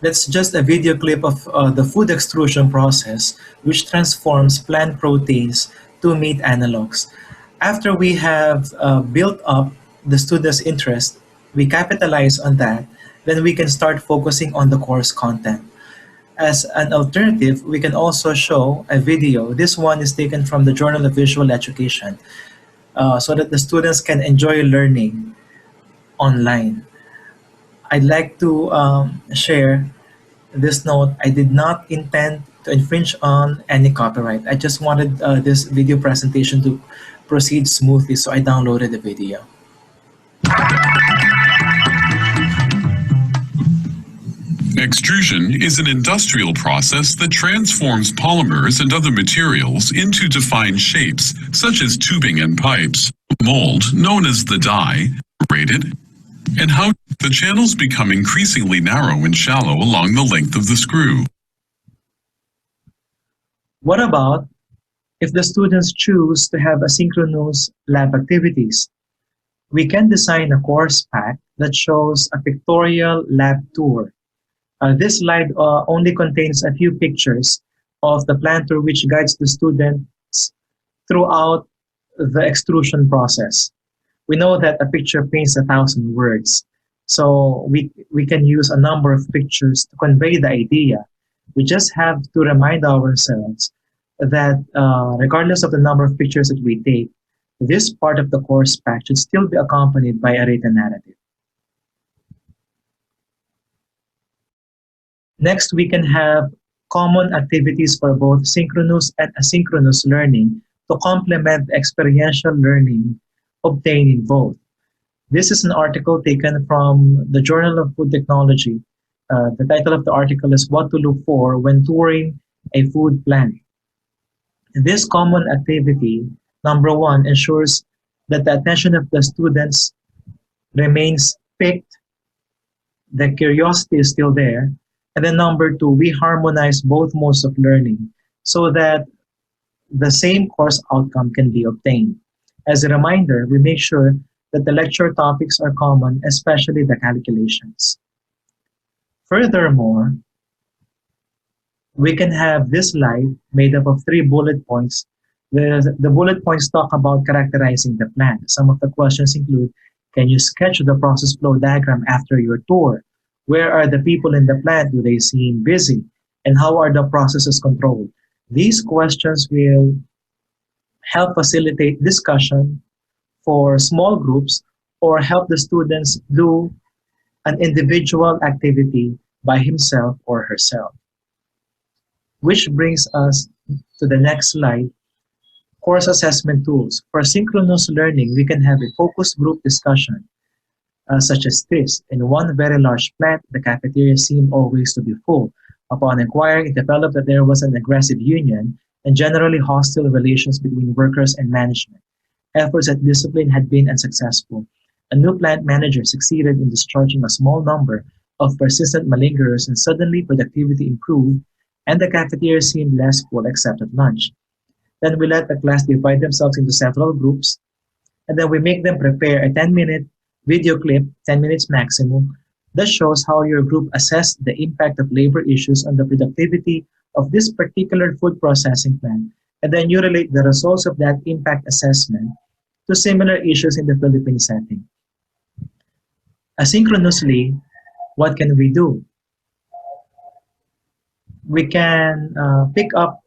That's just a video clip of the food extrusion process, which transforms plant proteins to meat analogs. After we have built up the students' interest, we capitalize on that, then we can start focusing on the course content. As an alternative, we can also show a video. This one is taken from the Journal of Visual Education, so that the students can enjoy learning online. I'd like to share this note. I did not intend to infringe on any copyright. I just wanted this video presentation to proceed smoothly, so I downloaded the video. Extrusion is an industrial process that transforms polymers and other materials into defined shapes, such as tubing and pipes. Mold, known as the die, braided, and how the channels become increasingly narrow and shallow along the length of the screw. What about if the students choose to have asynchronous lab activities? We can design a course pack that shows a pictorial lab tour. This slide only contains a few pictures of the planter, which guides the students throughout the extrusion process. We know that a picture paints 1,000 words, so we can use a number of pictures to convey the idea. We just have to remind ourselves that regardless of the number of pictures that we take, this part of the course pack should still be accompanied by a written narrative. Next, we can have common activities for both synchronous and asynchronous learning to complement the experiential learning obtained in both. This is an article taken from the Journal of Food Technology. The title of the article is What to Look For When Touring a Food Plant. This common activity, number one, ensures that the attention of the students remains piqued, the curiosity is still there, and then number two, we harmonize both modes of learning so that the same course outcome can be obtained. As a reminder, we make sure that the lecture topics are common, especially the calculations. Furthermore, we can have this slide made up of 3 bullet points. The bullet points talk about characterizing the plant. Some of the questions include, can you sketch the process flow diagram after your tour? Where are the people in the plant? Do they seem busy? And how are the processes controlled? These questions will help facilitate discussion for small groups or help the students do an individual activity by himself or herself. Which brings us to the next slide, course assessment tools. For synchronous learning, we can have a focus group discussion, such as this. In one very large plant, the cafeteria seemed always to be full. Upon inquiring, it developed that there was an aggressive union and generally hostile relations between workers and management. Efforts at discipline had been unsuccessful. A new plant manager succeeded in discharging a small number of persistent malingerers, and suddenly productivity improved and the cafeteria seemed less full except at lunch. Then we let the class divide themselves into several groups, and then we make them prepare a 10-minute video clip, 10 minutes maximum, that shows how your group assessed the impact of labor issues on the productivity of this particular food processing plant, and then you relate the results of that impact assessment to similar issues in the Philippine setting. Asynchronously, what can we do? We can pick up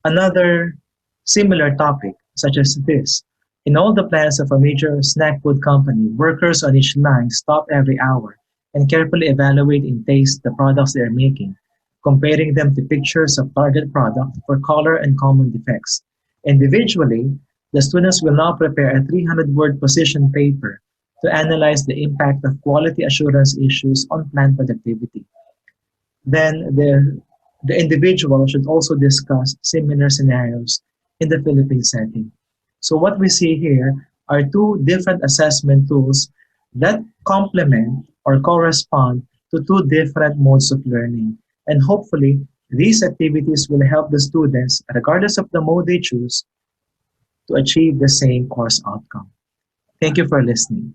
another similar topic, such as this. In all the plants of a major snack food company, workers on each line stop every hour and carefully evaluate and taste the products they are making, comparing them to pictures of target product for color and common defects. Individually, the students will now prepare a 300-word position paper to analyze the impact of quality assurance issues on plant productivity. Then the individual should also discuss similar scenarios in the Philippine setting. So what we see here are two different assessment tools that complement or correspond to two different modes of learning. And hopefully, these activities will help the students, regardless of the mode they choose, to achieve the same course outcome. Thank you for listening.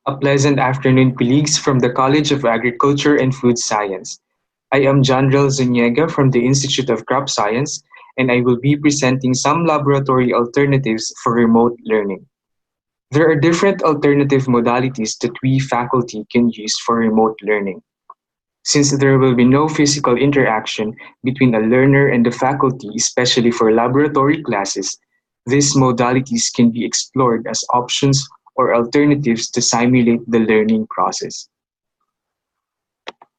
A pleasant afternoon, colleagues from the College of Agriculture and Food Science. I am Janrel Zuniega from the Institute of Crop Science, and I will be presenting some laboratory alternatives for remote learning. There are different alternative modalities that we faculty can use for remote learning. Since there will be no physical interaction between a learner and the faculty, especially for laboratory classes, these modalities can be explored as options or alternatives to simulate the learning process.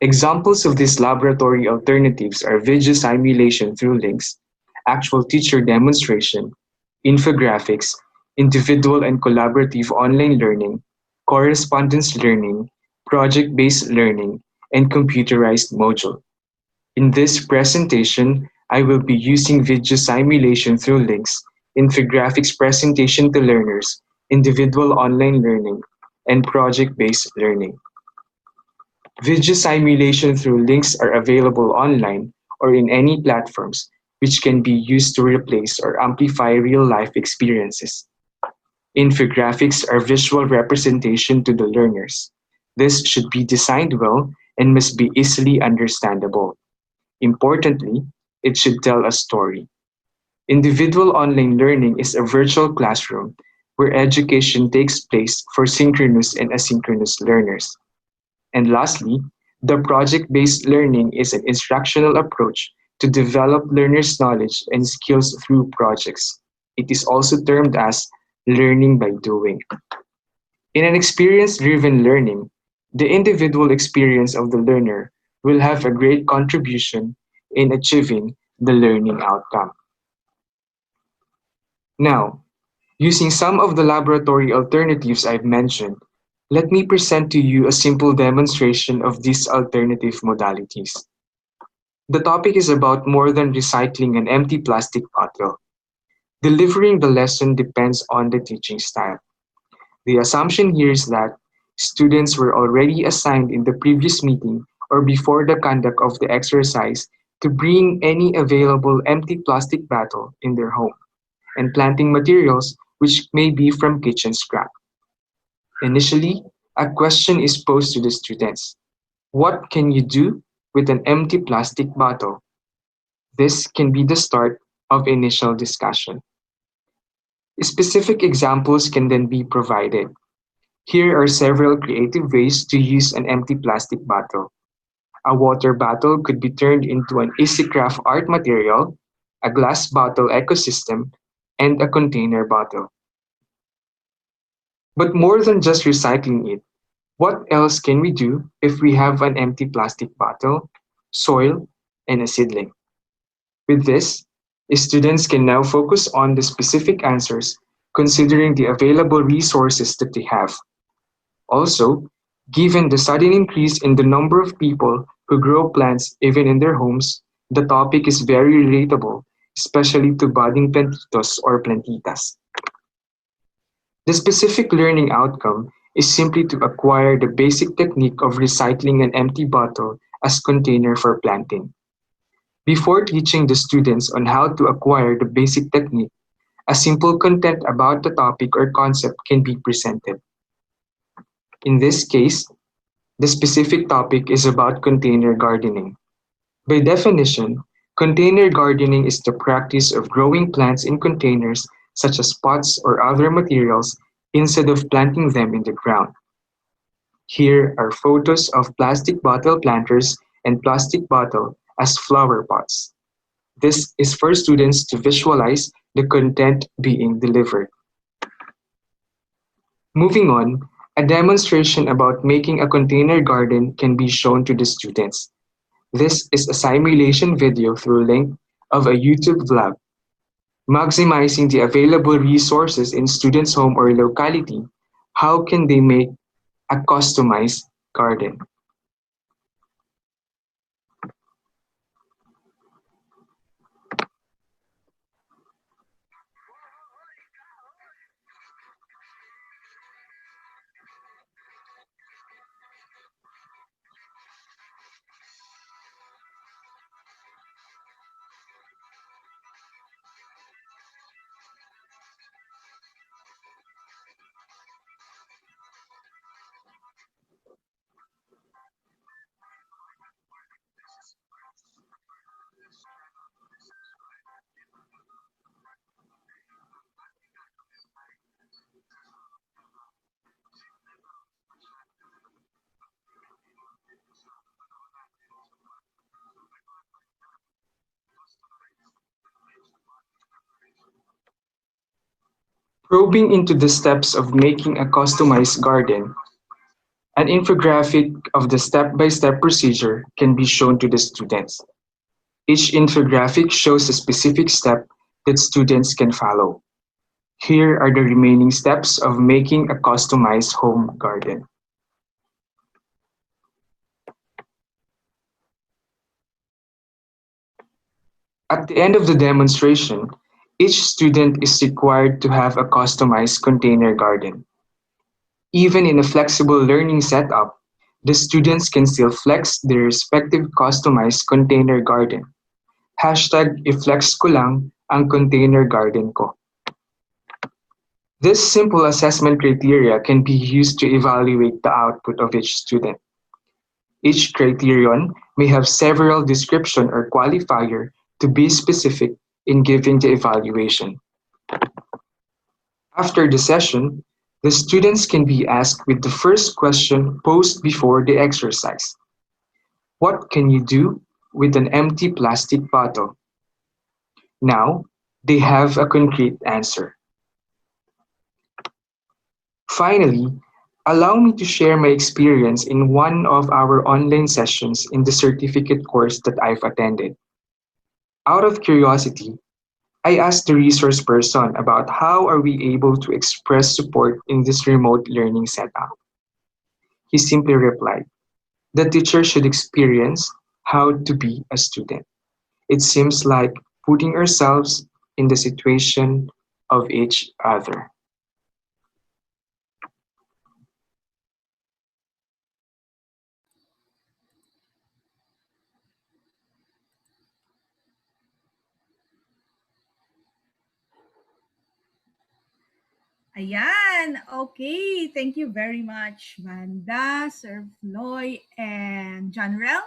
Examples of these laboratory alternatives are video simulation through links, actual teacher demonstration, infographics, individual and collaborative online learning, correspondence learning, project-based learning, and computerized module. In this presentation, I will be using video simulation through links, infographics presentation to learners, individual online learning, and project-based learning. Video simulation through links are available online or in any platforms which can be used to replace or amplify real-life experiences. Infographics are visual representation to the learners. This should be designed well and must be easily understandable. Importantly, it should tell a story. Individual online learning is a virtual classroom where education takes place for synchronous and asynchronous learners. And lastly, the project-based learning is an instructional approach to develop learners' knowledge and skills through projects. It is also termed as learning by doing. In an experience-driven learning, the individual experience of the learner will have a great contribution in achieving the learning outcome. Now, using some of the laboratory alternatives I've mentioned, let me present to you a simple demonstration of these alternative modalities. The topic is about more than recycling an empty plastic bottle. Delivering the lesson depends on the teaching style. The assumption here is that students were already assigned in the previous meeting or before the conduct of the exercise to bring any available empty plastic bottle in their home and planting materials which may be from kitchen scrap. Initially, a question is posed to the students. What can you do with an empty plastic bottle? This can be the start of initial discussion. Specific examples can then be provided. Here are several creative ways to use an empty plastic bottle. A water bottle could be turned into an easy craft art material, a glass bottle ecosystem, and a container bottle. But more than just recycling it, what else can we do if we have an empty plastic bottle, soil, and a seedling? With this, students can now focus on the specific answers considering the available resources that they have. Also, given the sudden increase in the number of people who grow plants even in their homes, the topic is very relatable, especially to budding plantitos or plantitas. The specific learning outcome is simply to acquire the basic technique of recycling an empty bottle as container for planting. Before teaching the students on how to acquire the basic technique, a simple content about the topic or concept can be presented. In this case, the specific topic is about container gardening. By definition, container gardening is the practice of growing plants in containers such as pots or other materials instead of planting them in the ground. Here are photos of plastic bottle planters and plastic bottle as flower pots. This is for students to visualize the content being delivered. Moving on, a demonstration about making a container garden can be shown to the students. This is a simulation video through link of a YouTube vlog. Maximizing the available resources in students' home or locality, how can they make a customized garden? Probing into the steps of making a customized garden, an infographic of the step-by-step procedure can be shown to the students. Each infographic shows a specific step that students can follow. Here are the remaining steps of making a customized home garden. At the end of the demonstration, each student is required to have a customized container garden. Even in a flexible learning setup, the students can still flex their respective customized container garden. #iflex ko lang ang container garden ko. This simple assessment criteria can be used to evaluate the output of each student. Each criterion may have several description or qualifier to be specific in giving the evaluation. After the session, the students can be asked with the first question posed before the exercise. What can you do with an empty plastic bottle? Now, they have a concrete answer. Finally, allow me to share my experience in one of our online sessions in the certificate course that I've attended. Out of curiosity, I asked the resource person about how are we able to express support in this remote learning setup. He simply replied, the teacher should experience how to be a student. It seems like putting ourselves in the situation of each other. Ayan. Okay. Thank you very much, Manda, Sir Floy, and John Rel.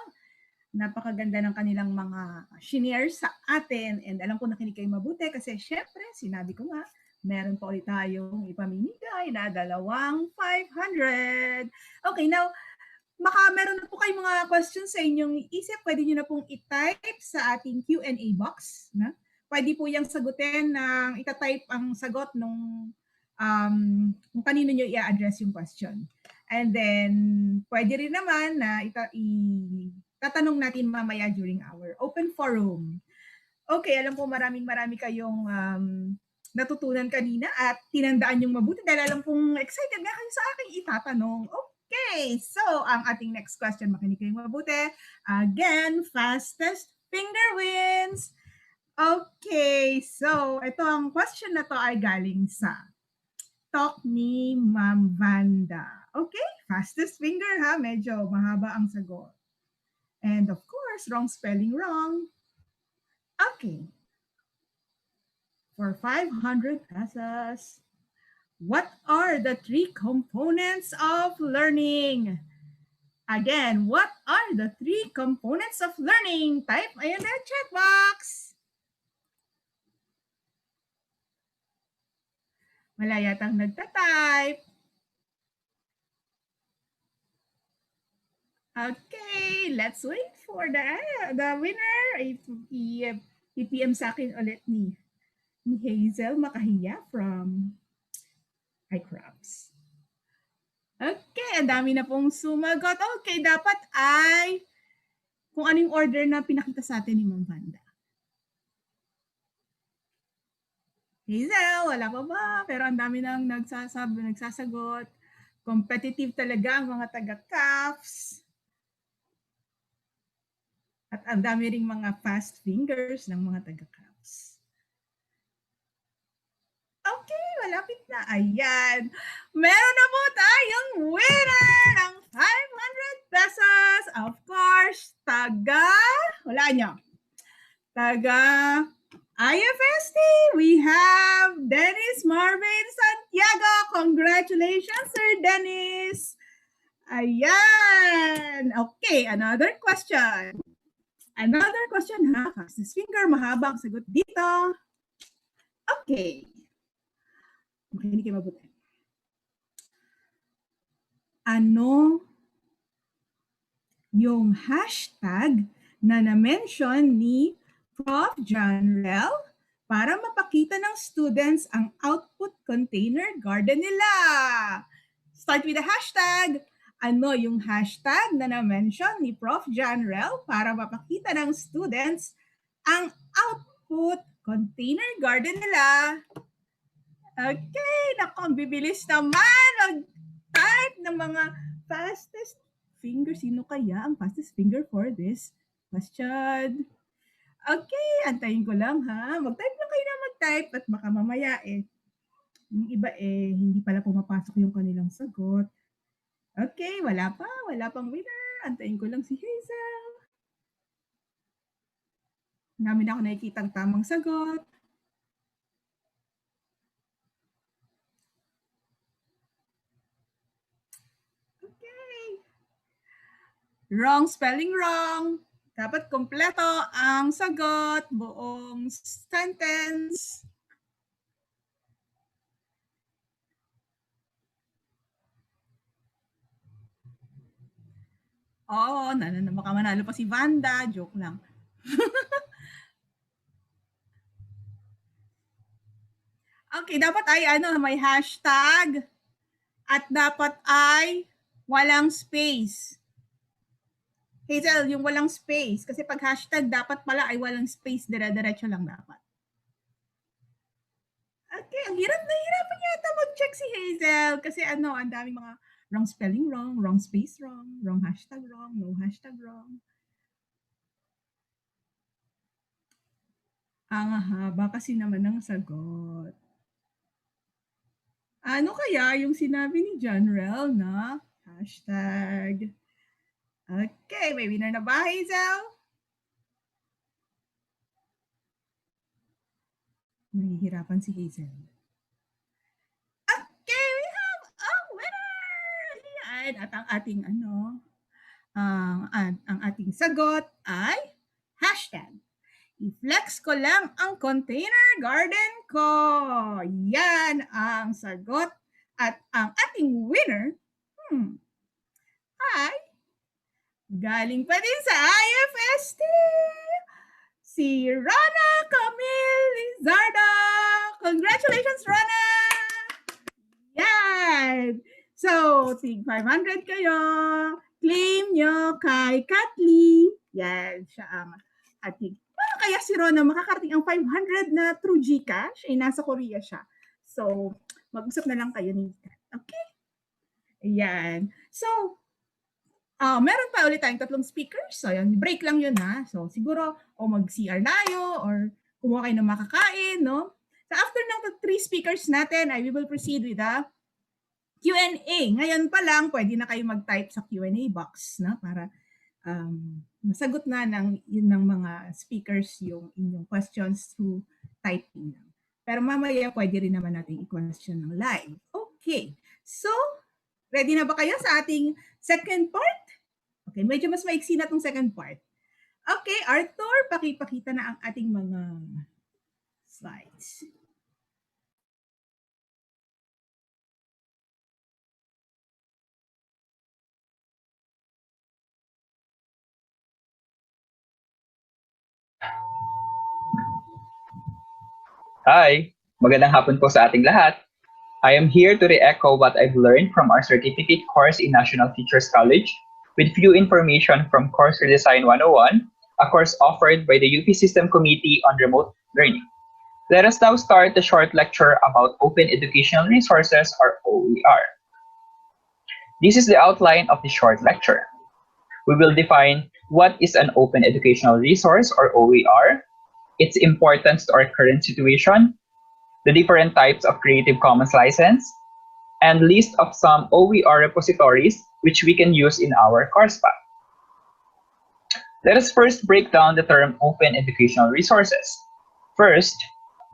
Napakaganda ng kanilang mga shinare sa atin. And alam ko nakinig kayo mabuti kasi syempre, sinabi ko nga, meron pa ulit tayong ipamimigay na dalawang 500. Okay, now, meron na po kayong mga questions sa inyong isip. Pwede nyo na pong i-type sa ating Q&A box. Na? Pwede po yung sagutin ng itatype ang sagot nung kung kanino nyo i-address yung question. And then, pwede rin naman na tatanong natin mamaya during our open forum. Okay, alam ko marami kayong natutunan kanina at tinandaan yung mabuti dahil alam kong excited nga kayo sa aking itatanong. Okay, so ang ating next question, makinig kayong mabuti. Again, fastest finger wins. Okay, so ito ang question na to ay galing sa talk ni Ma'am Vanda. Okay, fastest finger ha, medyo mahaba ang sagot. And of course, wrong spelling wrong. Okay. For 500 pesos, what are the three components of learning? Again, what are the three components of learning? Type in the chat box. Wala yatang nagta-type. Okay, let's wait for the winner. I-PM sa akin ulit ni Hazel Makahiya from iCrafts. Okay, ang dami na pong sumagot. Okay, dapat ay kung anong order na pinakita sa atin ni Ma'am Vanda. Hazel, wala pa ba? Pero ang dami nang nagsasagot. Competitive talaga ang mga taga-CAFS. At ang dami ring mga fast fingers ng mga taga-CAFS. Okay, malapit na. Ayan. Meron na po tayong winner ng 500 pesos. Of course, wala nyo. IFST, we have Dennis Marvin Santiago. Congratulations, Sir Dennis. Ayan. Okay, another question. Another question ha. Fastest finger, mahaba ang sagot dito. Okay. Makinig kayo mabuti. Ano yung hashtag na na-mention ni Prof. John Rel para mapakita ng students ang output container garden nila? Start with the hashtag. Ano yung hashtag na na-mention ni Prof. John Rel para mapakita ng students ang output container garden nila? Okay, naku, ang bibilis naman mag-type ng mga fastest finger. Sino kaya ang fastest finger for this question? Okay, antayin ko lang ha. Mag-type lang kayo na mag-type at baka mamaya yung iba hindi pala pumapasok yung kanilang sagot. Okay, wala pang winner. Antayin ko lang si Hazel. Namin ako nakikita ang tamang sagot. Okay. Wrong spelling wrong. Dapat kompleto ang sagot, buong sentence. Oo, baka manalo pa si Vanda. Joke lang. Okay, dapat ay may hashtag at dapat ay walang space. Hazel, yung walang space. Kasi pag hashtag, dapat pala ay walang space. Dire-diretso lang dapat. Okay, ang hirap na hirapan yata mag-check si Hazel. Kasi ang daming mga wrong spelling wrong, wrong space wrong, wrong hashtag wrong, no hashtag wrong. Ang haba kasi naman ng sagot. Ano kaya yung sinabi ni John Rel na hashtag? Okay, may winner na ba, Hazel? Nahihirapan si Hazel. Okay, we have a winner! Ayan, at ang ating ang ating sagot ay hashtag. I-flex ko lang ang container garden ko. Yan ang sagot. At ang ating winner ay galing pa din sa IFST. Si Rana Camille Lizardo. Congratulations, Rana! Yan! So, tig 500 kayo. Claim nyo kay Katli. Yan, siya ang ating. Paano kaya si Rona makakarating ang 500 na through GCash? Nasa Korea siya. So, mag-usap na lang kayo ni Kat. Okay? Ayan. So, meron pa ulit tayong 3 speakers. So, yan, break lang yun ha. So, siguro, mag-CR tayo or kumuha kayo ng makakain, no? So, after ng 3 speakers natin, we will proceed with the Q&A. Ngayon pa lang, pwede na kayo mag-type sa Q&A box, no? Para masagot na ng mga speakers yung inyong questions through typing. Pero mamaya, pwede rin naman natin i-question ng live. Okay. So, ready na ba kayo sa ating second part? Okay, medyo mas maiksi na itong second part. Okay, Arthur, pakipakita na ang ating mga slides. Hi! Magandang hapon po sa ating lahat. I am here to re-echo what I've learned from our certificate course in National Teachers College with few information from Course Redesign 101, a course offered by the UP System Committee on Remote Learning. Let us now start the short lecture about Open Educational Resources, or OER. This is the outline of the short lecture. We will define what is an Open Educational Resource, or OER, its importance to our current situation, the different types of Creative Commons license, and list of some OER repositories which we can use in our course path. Let us first break down the term Open Educational Resources. First,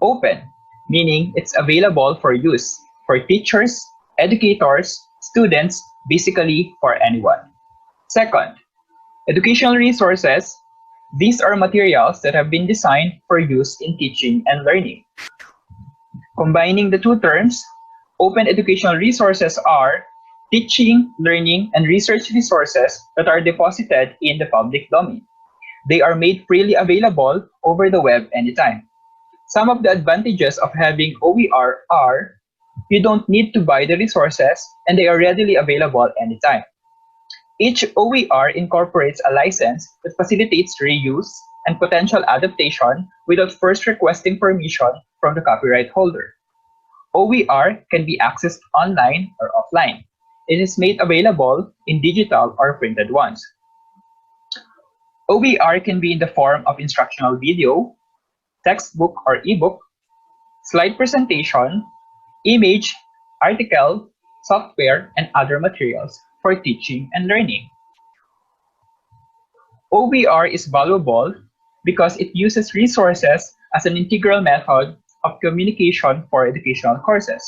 open, meaning it's available for use for teachers, educators, students, basically for anyone. Second, educational resources. These are materials that have been designed for use in teaching and learning. Combining the two terms, open educational resources are teaching, learning, and research resources that are deposited in the public domain. They are made freely available over the web anytime. Some of the advantages of having OER are you don't need to buy the resources and they are readily available anytime. Each OER incorporates a license that facilitates reuse and potential adaptation without first requesting permission from the copyright holder. OER can be accessed online or offline. It is made available in digital or printed ones. OER can be in the form of instructional video, textbook or ebook, slide presentation, image, article, software, and other materials for teaching and learning. OER is valuable because it uses resources as an integral method of communication for educational courses.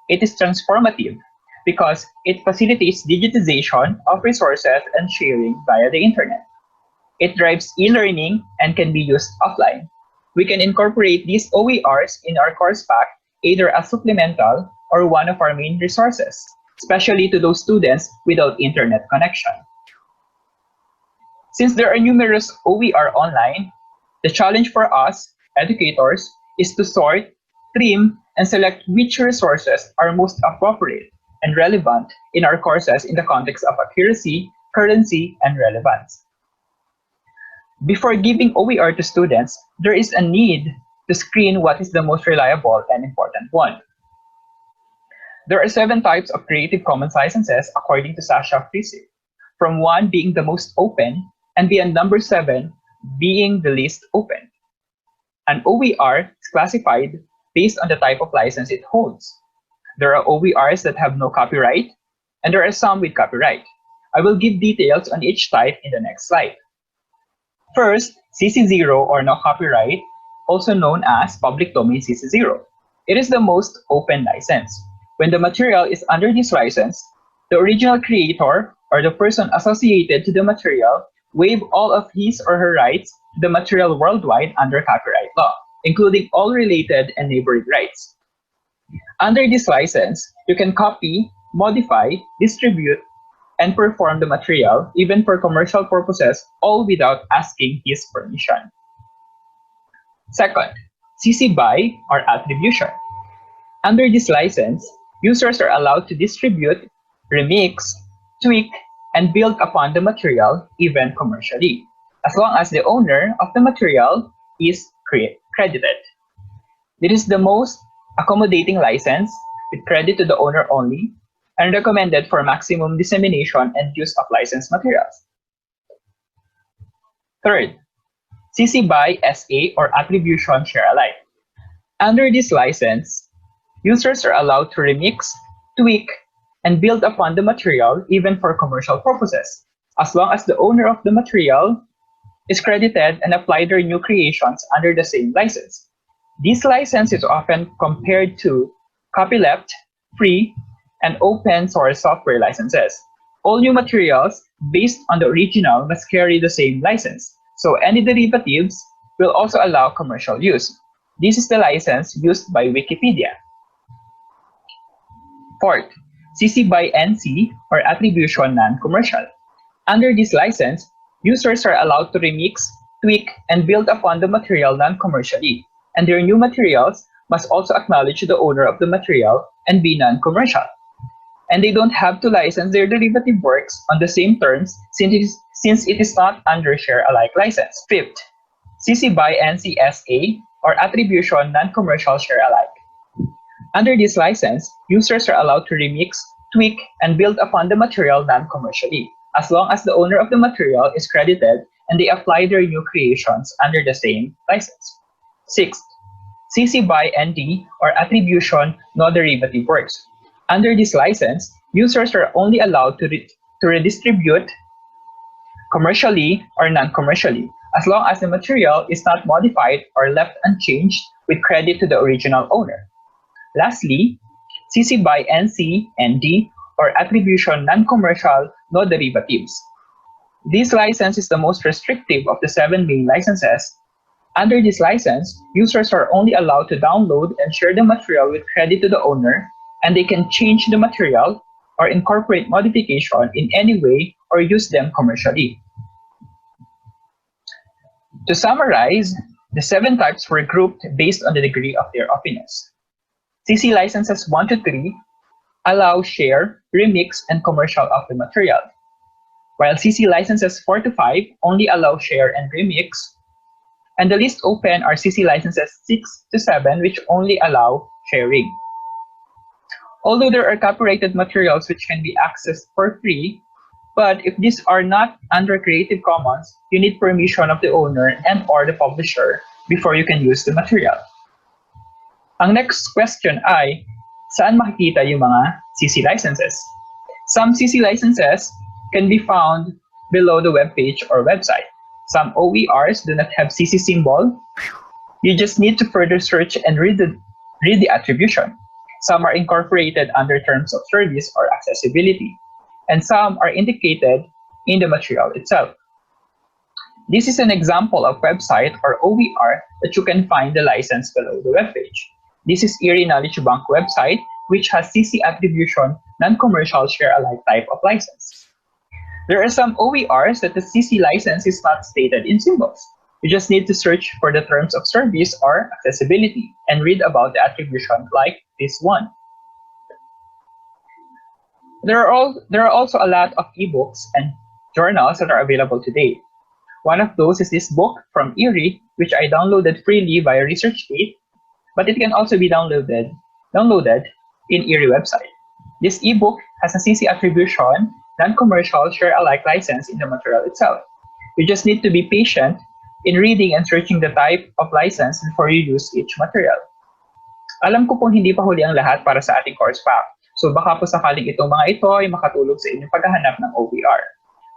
It is transformative because it facilitates digitization of resources and sharing via the internet. It drives e-learning and can be used offline. We can incorporate these OERs in our course pack either as supplemental or one of our main resources, especially to those students without internet connection. Since there are numerous OER online, the challenge for us, educators, is to sort, trim, and select which resources are most appropriate and relevant in our courses in the context of accuracy, currency, and relevance. Before giving OER to students, there is a need to screen what is the most reliable and important one. There are 7 types of Creative Commons licenses according to Sasha Frisip, from 1 being the most open and beyond number 7 being the least open. An OER is classified based on the type of license it holds. There are OERs that have no copyright, and there are some with copyright. I will give details on each type in the next slide. First, CC0 or no copyright, also known as public domain CC0. It is the most open license. When the material is under this license, the original creator or the person associated to the material waive all of his or her rights to the material worldwide under copyright law, including all related and neighboring rights. Under this license, you can copy, modify, distribute, and perform the material, even for commercial purposes, all without asking his permission. Second, CC BY or attribution. Under this license, users are allowed to distribute, remix, tweak, and build upon the material, even commercially, as long as the owner of the material is credited. It is the most accommodating license with credit to the owner only and recommended for maximum dissemination and use of licensed materials. Third, CC BY SA or attribution share alike. Under this license, users are allowed to remix, tweak, and build upon the material even for commercial purposes, as long as the owner of the material is credited and apply their new creations under the same license. This license is often compared to copyleft, free, and open source software licenses. All new materials based on the original must carry the same license, so any derivatives will also allow commercial use. This is the license used by Wikipedia. Fourth, CC BY NC or attribution non-commercial. Under this license, users are allowed to remix, tweak, and build upon the material non-commercially, and their new materials must also acknowledge the owner of the material and be non-commercial. And they don't have to license their derivative works on the same terms since it is not under share-alike license. Fifth, CC BY NC-SA or Attribution Non-Commercial Share-alike. Under this license, users are allowed to remix, tweak, and build upon the material non-commercially, as long as the owner of the material is credited and they apply their new creations under the same license. Sixth, CC BY ND or Attribution No-Derivative Works. Under this license, users are only allowed to redistribute commercially or non-commercially, as long as the material is not modified or left unchanged with credit to the original owner. Lastly, CC BY NC and D or Attribution Non-Commercial No Derivatives. This license is the most restrictive of the 7 main licenses. Under this license, users are only allowed to download and share the material with credit to the owner, and they can change the material or incorporate modification in any way or use them commercially. To summarize, the 7 types were grouped based on the degree of their openness. CC licenses 1 to 3 allow share, remix, and commercial of the material, while CC licenses 4 to 5 only allow share and remix, and the least open are CC licenses 6 to 7, which only allow sharing. Although there are copyrighted materials which can be accessed for free, but if these are not under Creative Commons, you need permission of the owner and or the publisher before you can use the material. Ang next question ay, saan makikita yung mga CC licenses? Some CC licenses can be found below the webpage or website. Some OERs do not have CC symbol. You just need to further search and read the attribution. Some are incorporated under terms of service or accessibility, and some are indicated in the material itself. This is an example of website or OER that you can find the license below the webpage. This is Erie Knowledge Bank website, which has CC Attribution Non-Commercial Share-alike type of license. There are some OERs that the CC license is not stated in symbols. You just need to search for the terms of service or accessibility and read about the attribution like this one. There are also a lot of ebooks and journals that are available today. One of those is this book from Erie, which I downloaded freely via ResearchGate, but it can also be downloaded in Erie website. This ebook has a CC Attribution Non-Commercial Share-alike license in the material itself. You just need to be patient in reading and searching the type of license before you use each material. Alam ko pong hindi pa huli ang lahat para sa ating course pack, so baka po sakaling itong mga ito ay makatulong sa inyong paghahanap ng OER.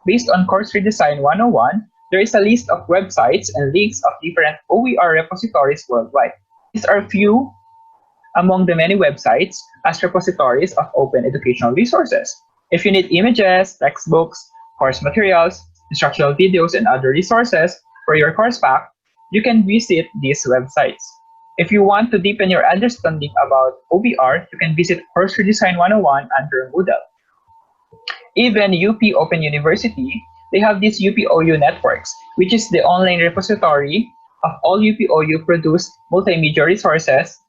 Based on Course Redesign 101, there is a list of websites and links of different OER repositories worldwide. These are few among the many websites as repositories of open educational resources. If you need images, textbooks, course materials, instructional videos, and other resources for your course pack, you can visit these websites. If you want to deepen your understanding about OER, you can visit Course Redesign 101 under Moodle. Even UP Open University, they have these UPOU networks, which is the online repository of all UPOU produced multimedia resources.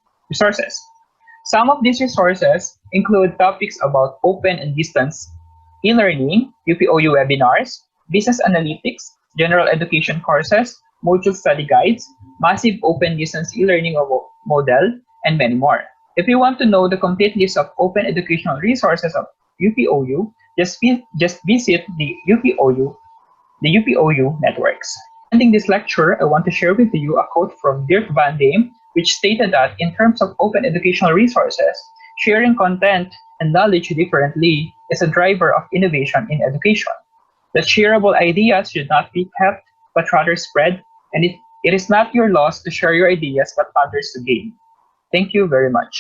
Some of these resources include topics about open and distance e-learning, UPOU webinars, business analytics, general education courses, module study guides, massive open distance e-learning model, and many more. If you want to know the complete list of open educational resources of UPOU, just visit the UPOU networks. Ending this lecture, I want to share with you a quote from Dirk van Dame, which stated that in terms of open educational resources, sharing content and knowledge differently is a driver of innovation in education. That shareable ideas should not be kept, but rather spread, and it is not your loss to share your ideas, but others to gain. Thank you very much.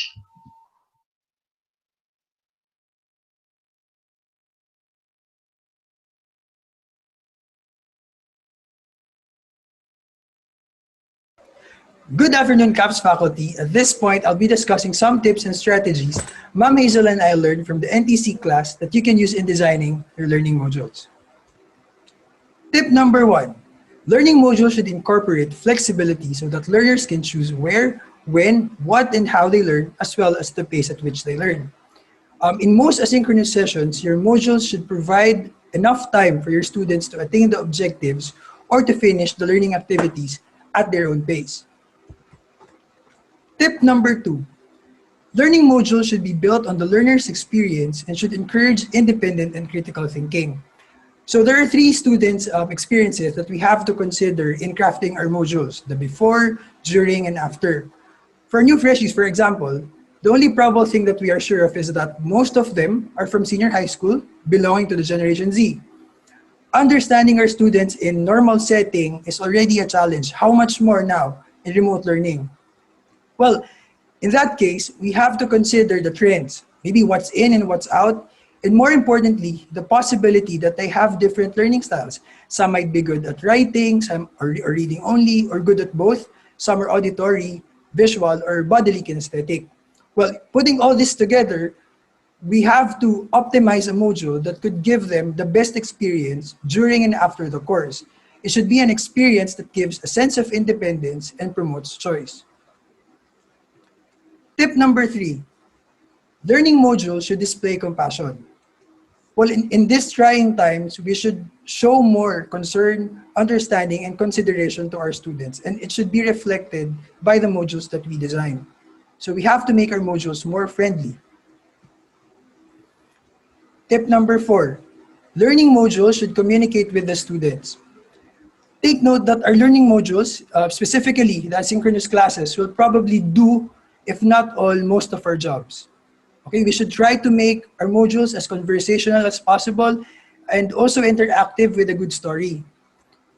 Good afternoon, CAPS faculty. At this point, I'll be discussing some tips and strategies Ma'am Hazel and I learned from the NTC class that you can use in designing your learning modules. Tip number 1, Learning modules should incorporate flexibility so that learners can choose where, when, what, and how they learn, as well as the pace at which they learn. In most asynchronous sessions, your modules should provide enough time for your students to attain the objectives or to finish the learning activities at their own pace. Tip number 2. Learning modules should be built on the learner's experience and should encourage independent and critical thinking. So there are 3 students' experiences that we have to consider in crafting our modules: the before, during, and after. For new freshies, for example, the only probable thing that we are sure of is that most of them are from senior high school, belonging to the Generation Z. Understanding our students in normal setting is already a challenge. How much more now in remote learning? Well, in that case, we have to consider the trends, maybe what's in and what's out, and more importantly, the possibility that they have different learning styles. Some might be good at writing, some are reading only, or good at both. Some are auditory, visual, or bodily kinesthetic. Well, putting all this together, we have to optimize a module that could give them the best experience during and after the course. It should be an experience that gives a sense of independence and promotes choice. Tip number 3, learning modules should display compassion. Well, in these trying times, we should show more concern, understanding, and consideration to our students, and it should be reflected by the modules that we design. So we have to make our modules more friendly. Tip number 4, learning modules should communicate with the students. Take note that our learning modules, specifically the asynchronous classes, will probably do, if not all, most of our jobs. Okay, we should try to make our modules as conversational as possible and also interactive with a good story.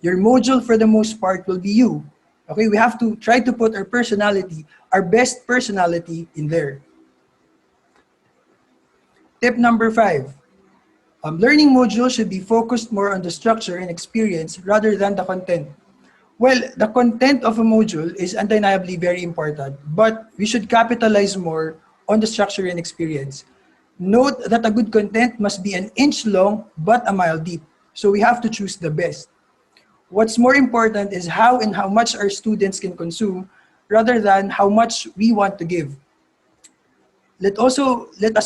Your module, for the most part, will be you. Okay, we have to try to put our personality, our best personality in there. Tip number 5, learning modules should be focused more on the structure and experience rather than the content. Well, the content of a module is undeniably very important, but we should capitalize more on the structure and experience. Note that a good content must be an inch long but a mile deep, so we have to choose the best. What's more important is how and how much our students can consume rather than how much we want to give. Let us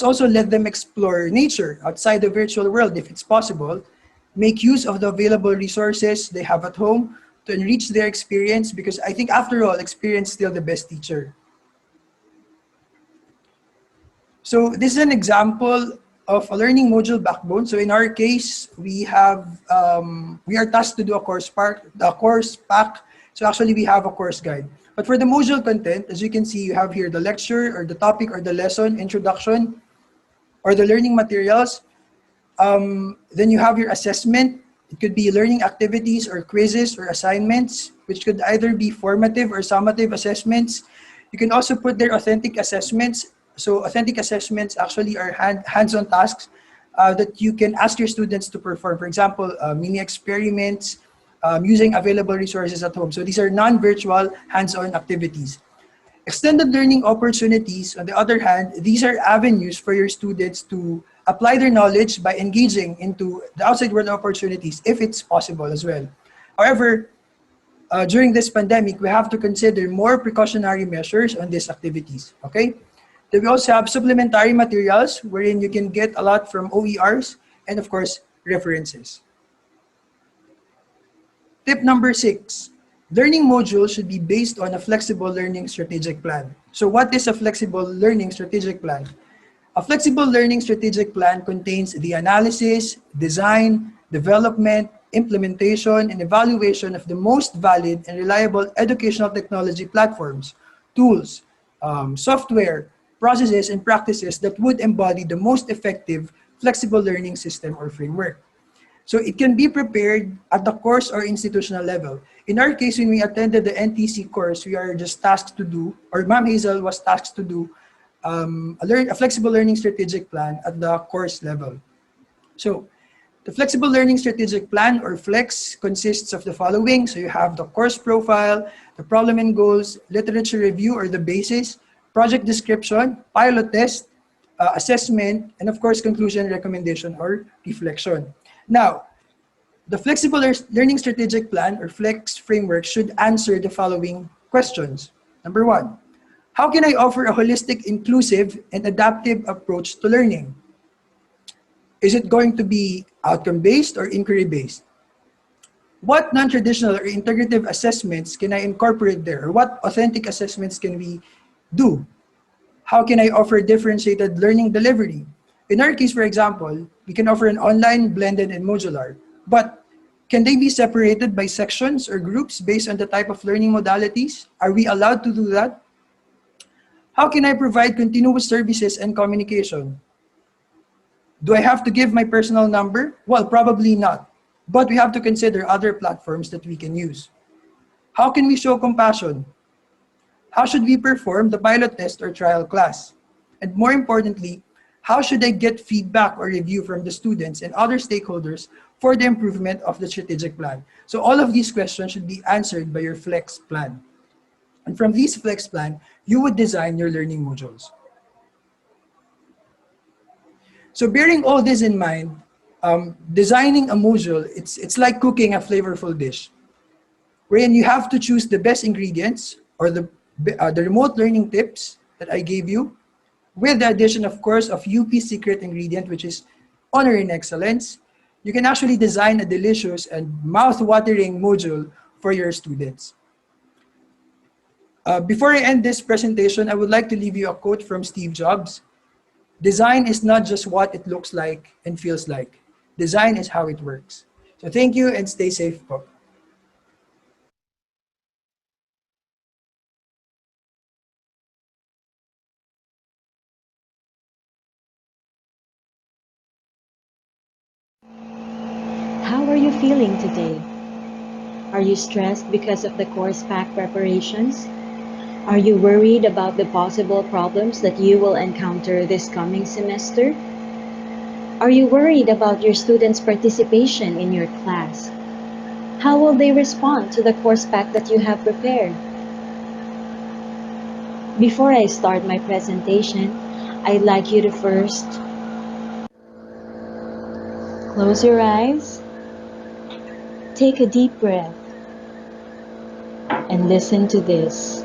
also let them explore nature outside the virtual world if it's possible. Make use of the available resources they have at home to enrich their experience, because I think after all, experience is still the best teacher. So this is an example of a learning module backbone. So in our case, we are tasked to do a course pack. So actually we have a course guide. But for the module content, as you can see, you have here the lecture or the topic or the lesson, introduction, or the learning materials. Then you have your assessment. It could be learning activities or quizzes or assignments, which could either be formative or summative assessments. You can also put their authentic assessments. So authentic assessments actually are hands-on tasks that you can ask your students to perform. For example, mini experiments, using available resources at home. So these are non-virtual hands-on activities. Extended learning opportunities, on the other hand, these are avenues for your students to apply their knowledge by engaging into the outside world opportunities if it's possible as well. However, during this pandemic, we have to consider more precautionary measures on these activities, okay? Then we also have supplementary materials wherein you can get a lot from OERs and of course, references. Tip number 6, learning modules should be based on a flexible learning strategic plan. So what is a flexible learning strategic plan? A flexible learning strategic plan contains the analysis, design, development, implementation, and evaluation of the most valid and reliable educational technology platforms, tools, software, processes, and practices that would embody the most effective flexible learning system or framework. So it can be prepared at the course or institutional level. In our case, when we attended the NTC course, we are just tasked to do, or Ma'am Hazel was tasked to do a flexible learning strategic plan at the course level. So the flexible learning strategic plan, or FLEX, consists of the following. So you have the course profile, the problem and goals, literature review or the basis, project description, pilot test, assessment, and of course conclusion, recommendation, or reflection. Now, The flexible learning strategic plan or FLEX framework should answer the following questions. Number one, how can I offer a holistic, inclusive, and adaptive approach to learning? Is it going to be outcome-based or inquiry-based? What non-traditional or integrative assessments can I incorporate there? Or what authentic assessments can we do? How can I offer differentiated learning delivery? In our case, for example, we can offer an online, blended, and modular. But can they be separated by sections or groups based on the type of learning modalities? Are we allowed to do that? How can I provide continuous services and communication? Do I have to give my personal number? Well, probably not. But we have to consider other platforms that we can use. How can we show compassion? How should we perform the pilot test or trial class? And more importantly, how should I get feedback or review from the students and other stakeholders for the improvement of the strategic plan? So all of these questions should be answered by your FLEX plan. And from these FLEX plan, you would design your learning modules. So bearing all this in mind, designing a module, it's like cooking a flavorful dish, wherein you have to choose the best ingredients or the remote learning tips that I gave you, with the addition, of course, of UP secret ingredient, which is honor in excellence. You can actually design a delicious and mouth-watering module for your students. Before I end this presentation, I would like to leave you a quote from Steve Jobs. Design is not just what it looks like and feels like. Design is how it works. So thank you and stay safe po. How are you feeling today? Are you stressed because of the course pack preparations? Are you worried about the possible problems that you will encounter this coming semester? Are you worried about your students' participation in your class? How will they respond to the course pack that you have prepared? Before I start my presentation, I'd like you to first close your eyes, take a deep breath, and listen to this.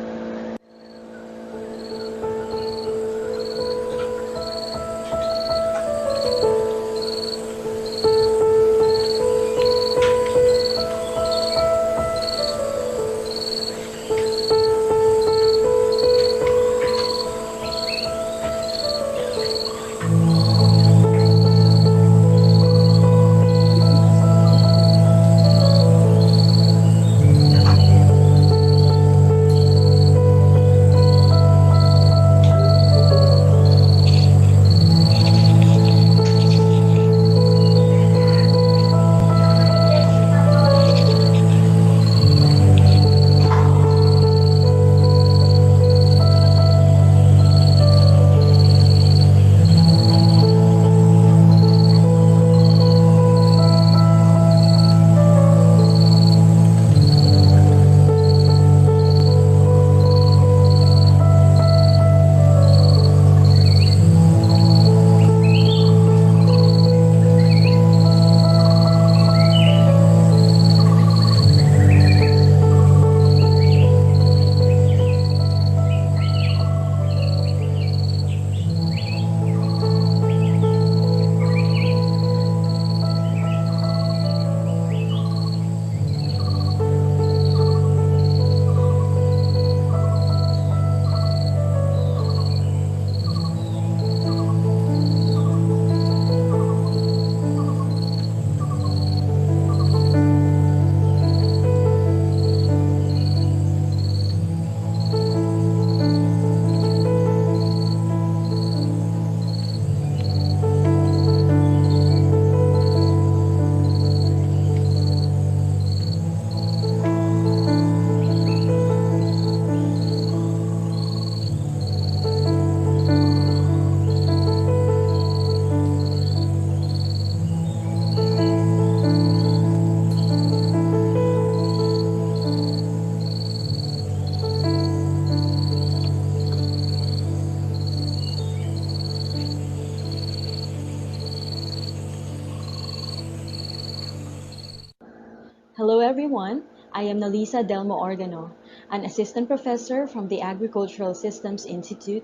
everyone. I am Nalisa Delmo Organo, an assistant professor from the Agricultural Systems Institute,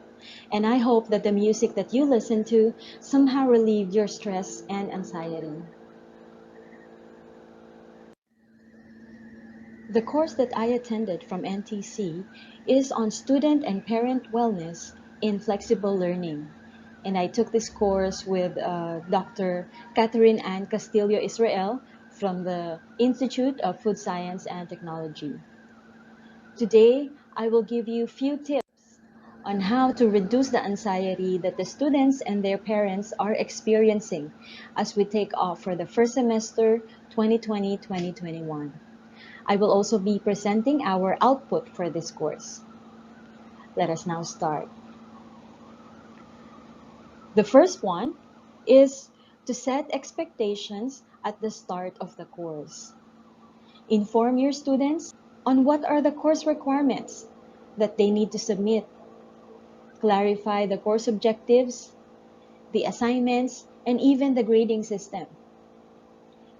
and I hope that the music that you listen to somehow relieved your stress and anxiety. The course that I attended from NTC is on student and parent wellness in flexible learning. And I took this course with Dr. Catherine Ann Castillo Israel from the Institute of Food Science and Technology. Today, I will give you few tips on how to reduce the anxiety that the students and their parents are experiencing as we take off for the first semester 2020-2021. I will also be presenting our output for this course. Let us now start. The first one is to set expectations at the start of the course. Inform your students on what are the course requirements that they need to submit. Clarify the course objectives, the assignments, and even the grading system.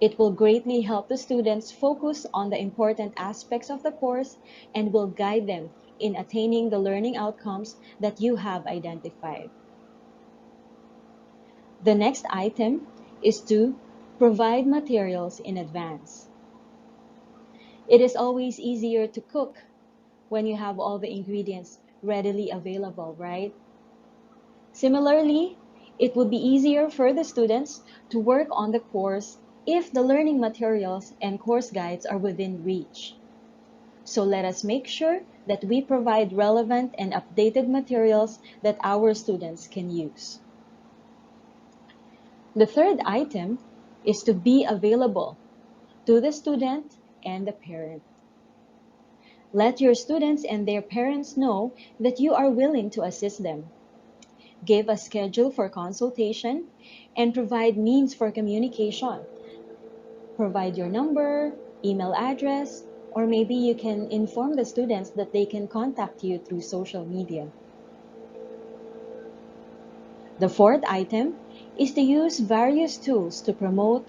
It will greatly help the students focus on the important aspects of the course and will guide them in attaining the learning outcomes that you have identified. The next item is to provide materials in advance. It is always easier to cook when you have all the ingredients readily available, right? Similarly, it would be easier for the students to work on the course if the learning materials and course guides are within reach. So let us make sure that we provide relevant and updated materials that our students can use. The third item is to be available to the student and the parent. Let your students and their parents know that you are willing to assist them. Give a schedule for consultation and provide means for communication. Provide your number, email address, or maybe you can inform the students that they can contact you through social media. The fourth item is to use various tools to promote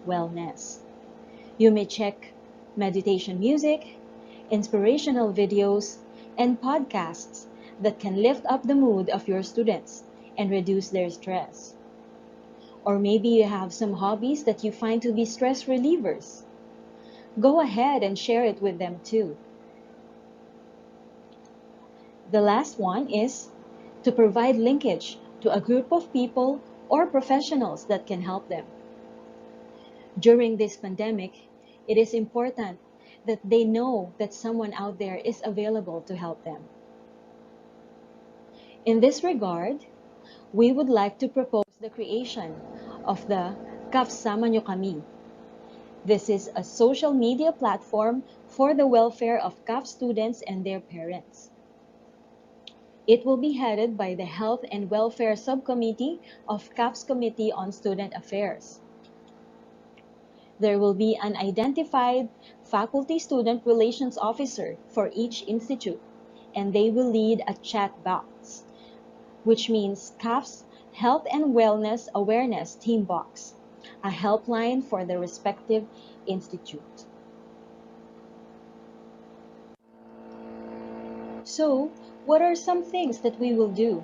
wellness. You may check meditation music, inspirational videos, and podcasts that can lift up the mood of your students and reduce their stress. Or maybe you have some hobbies that you find to be stress relievers. Go ahead and share it with them too. The last one is to provide linkage to a group of people or professionals that can help them. During this pandemic, it is important that they know that someone out there is available to help them. In this regard, we would like to propose the creation of the CAFSama-sama. This is a social media platform for the welfare of CAF students and their parents. It will be headed by the Health and Welfare Subcommittee of CAF's Committee on Student Affairs. There will be an identified faculty-student relations officer for each institute, and they will lead a chat box, which means CAF's Health and Wellness Awareness Team Box, a helpline for the respective institute. So, what are some things that we will do?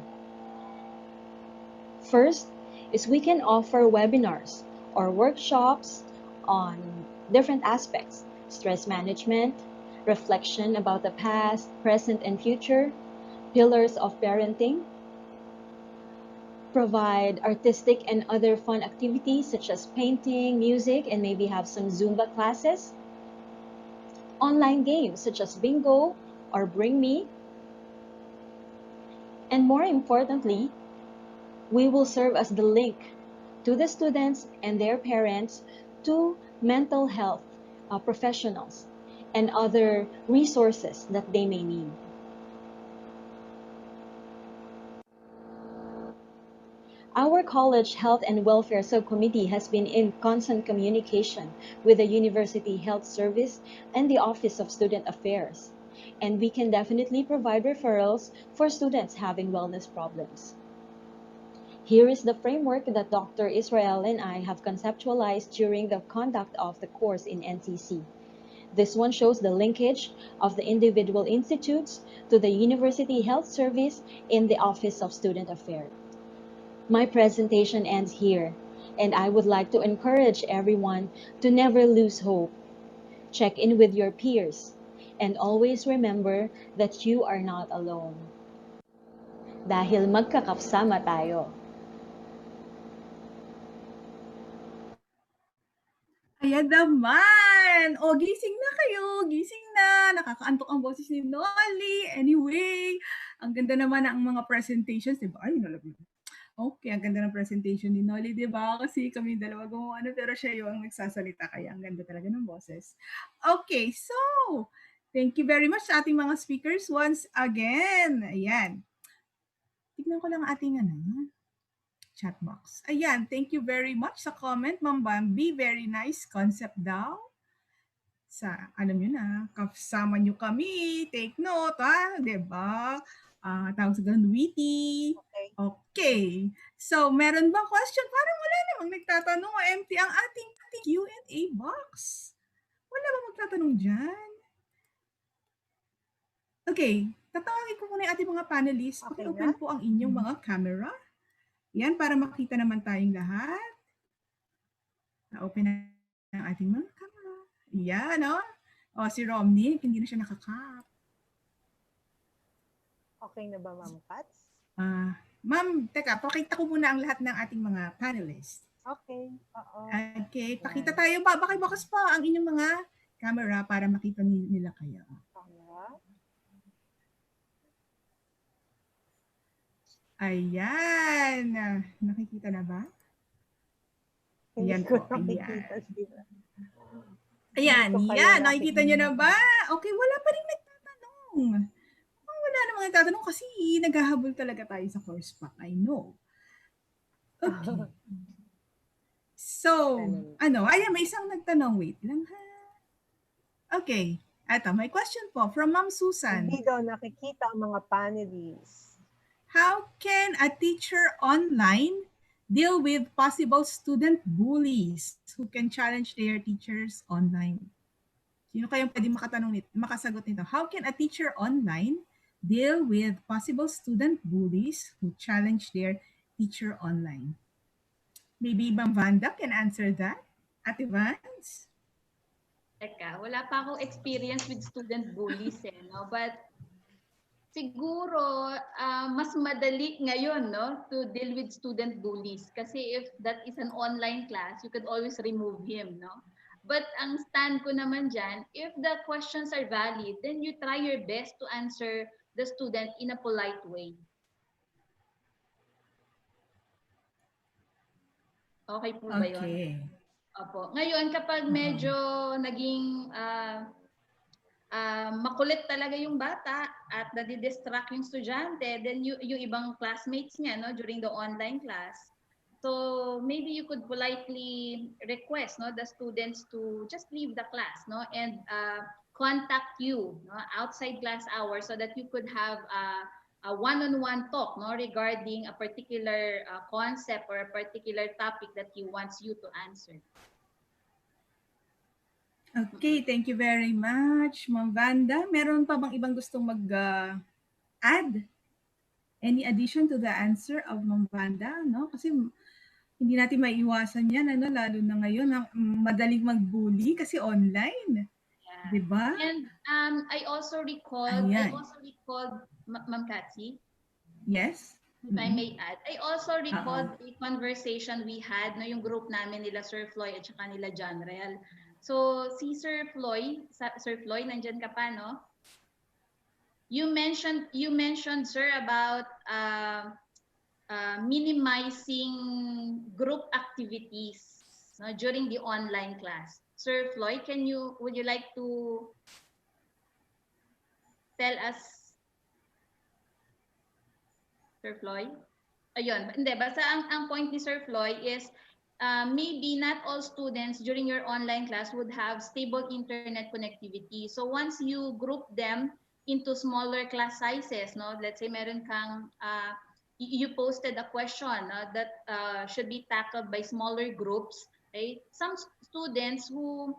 First is we can offer webinars or workshops on different aspects: stress management, reflection about the past, present, and future, pillars of parenting, provide artistic and other fun activities such as painting, music, and maybe have some Zumba classes, online games such as bingo or bring me, and more importantly, we will serve as the link to the students and their parents to mental health professionals and other resources that they may need. Our College Health and Welfare Subcommittee has been in constant communication with the University Health Service and the Office of Student Affairs, and we can definitely provide referrals for students having wellness problems. Here is the framework that Dr. Israel and I have conceptualized during the conduct of the course in NTC. This one shows the linkage of the individual institutes to the University Health Service in the Office of Student Affairs. My presentation ends here, and I would like to encourage everyone to never lose hope. Check in with your peers, and always remember that you are not alone. Dahil magkakapsama tayo. Ayan naman! O, gising na kayo! Gising na! Nakakaantok ang boses ni Nolly. Anyway, ang ganda naman ang mga presentations, diba? Ay, nalaglag. Okay, ang ganda ng presentation ni Nolly, diba? Kasi kami dalawa gumawa, pero siya yung nagsasalita, kaya ang ganda talaga ng boses. Okay, so, thank you very much sa ating mga speakers once again. Ayan. Tignan ko lang ating chat box. Ayan, thank you very much sa comment, Ma'am Bambi. Very nice concept daw. Sa, alam nyo na, kasama nyo kami. Take note, ha? Diba? Tawag sa ganun, witty. Okay. So, meron bang question? Parang wala namang nagtatanong. Empty ang ating Q&A box. Wala bang magtatanong dyan? Okay. Tatawagin ko muna yung ating mga panelists. Paki-open po ang inyong mga camera. Yan, para makita naman tayong lahat. Na-open na ang ating mga camera. Yan, no? O, si Romney, hindi na siya nakakap. Okay na ba, Ma'am Katz? Ma'am, teka, pakita ko muna ang lahat ng ating mga panelists. Okay, oo. Okay, pakita tayo ba? Bakas pa ang inyong mga camera para makita nila kayo. Camera. Ayan. Nakikita na ba? Ayan po. Ayan. Ayan. Yan. Nakikita nyo na ba? Okay, wala pa rin nagtatanong. Wala namang nagtatanong kasi naghahabol talaga tayo sa course pack. I know. Okay. So, ayan, may isang nagtanong. Wait lang ha. Okay. Eto, may question po from Ma'am Susan. Hindi daw nakikita ang mga panelists. How can a teacher online deal with possible student bullies who can challenge their teachers online? Sino kayong pwede makasagot nito? How can a teacher online deal with possible student bullies who challenge their teacher online? Maybe Ma'am Vanda can answer that. Ate Vance? Teka, wala pa akong experience with student bullies no? But siguro mas madali ngayon to deal with student bullies kasi if that is an online class, you could always remove him, no? But ang stand ko naman dyan, if the questions are valid, then you try your best to answer the student in a polite way. Okay po ba yun? Okay. Opo. Ngayon, kapag medyo naging makulit talaga yung bata at nadidistract yung estudyante, then yung ibang classmates niya during the online class, so maybe you could politely request the students to just leave the class and contact you outside class hours so that you could have a one-on-one talk regarding a particular concept or a particular topic that he wants you to answer. Okay, thank you very much, Ma'am Vanda. Meron pa bang ibang gustong mag-add? Any addition to the answer of Ma'am Vanda? No? Kasi hindi natin maiiwasan yan, lalo na ngayon, madaling mag-bully kasi online. Yeah. Diba? And I also recalled, Ma'am Katsi? Yes? If I may add, I also recalled a conversation we had, yung group namin nila Sir Floy at saka nila John Real. So, si Sir Floy, nandyan ka pa, no? You mentioned, sir, about minimizing group activities during the online class. Sir Floy, would you like to tell us, Sir Floy? Ayun, hindi, basta ang point ni Sir Floy is, maybe not all students during your online class would have stable internet connectivity. So once you group them into smaller class sizes, let's say meron kang, you posted a question that should be tackled by smaller groups, right? Some students who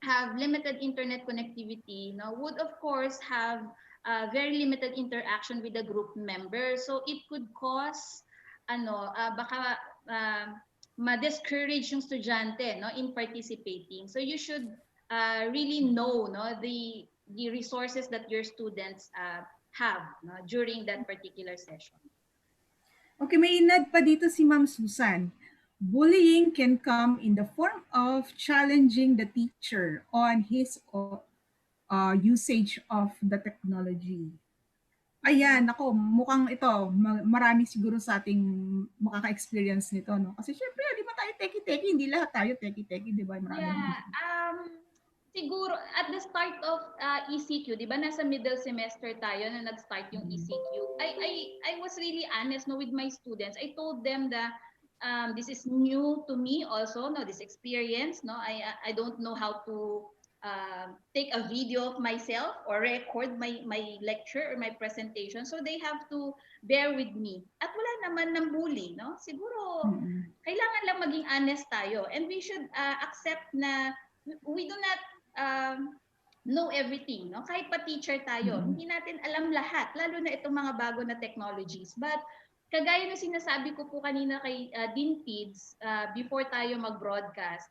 have limited internet connectivity, no, would of course have very limited interaction with the group member. So it could cause baka ma-discourage yung estudyante, no, in participating. So you should really know, no, the resources that your students have, no, during that particular session. Okay, may inad pa dito si Ma'am Susan. Bullying can come in the form of challenging the teacher on his usage of the technology. Ayan, ako, mukhang ito, marami siguro sa ating makaka-experience nito, no? Kasi syempre, di ba tayo teki-teki, hindi lahat tayo teki-teki, di ba? Siguro at the start of ECQ, 'di ba nasa middle semester tayo na nag-start yung ECQ. I was really honest, no, with my students. I told them that this is new to me also, no, this experience, no. I don't know how to take a video of myself or record my lecture or my presentation. So they have to bear with me. At wala naman ng bully, no? Siguro kailangan lang maging honest tayo, and we should accept na we do not know everything, no? Kahit pa teacher tayo, hindi natin alam lahat, lalo na itong mga bago na technologies. But kagaya ng sinasabi ko po kanina kay Dean Pids before tayo mag-broadcast,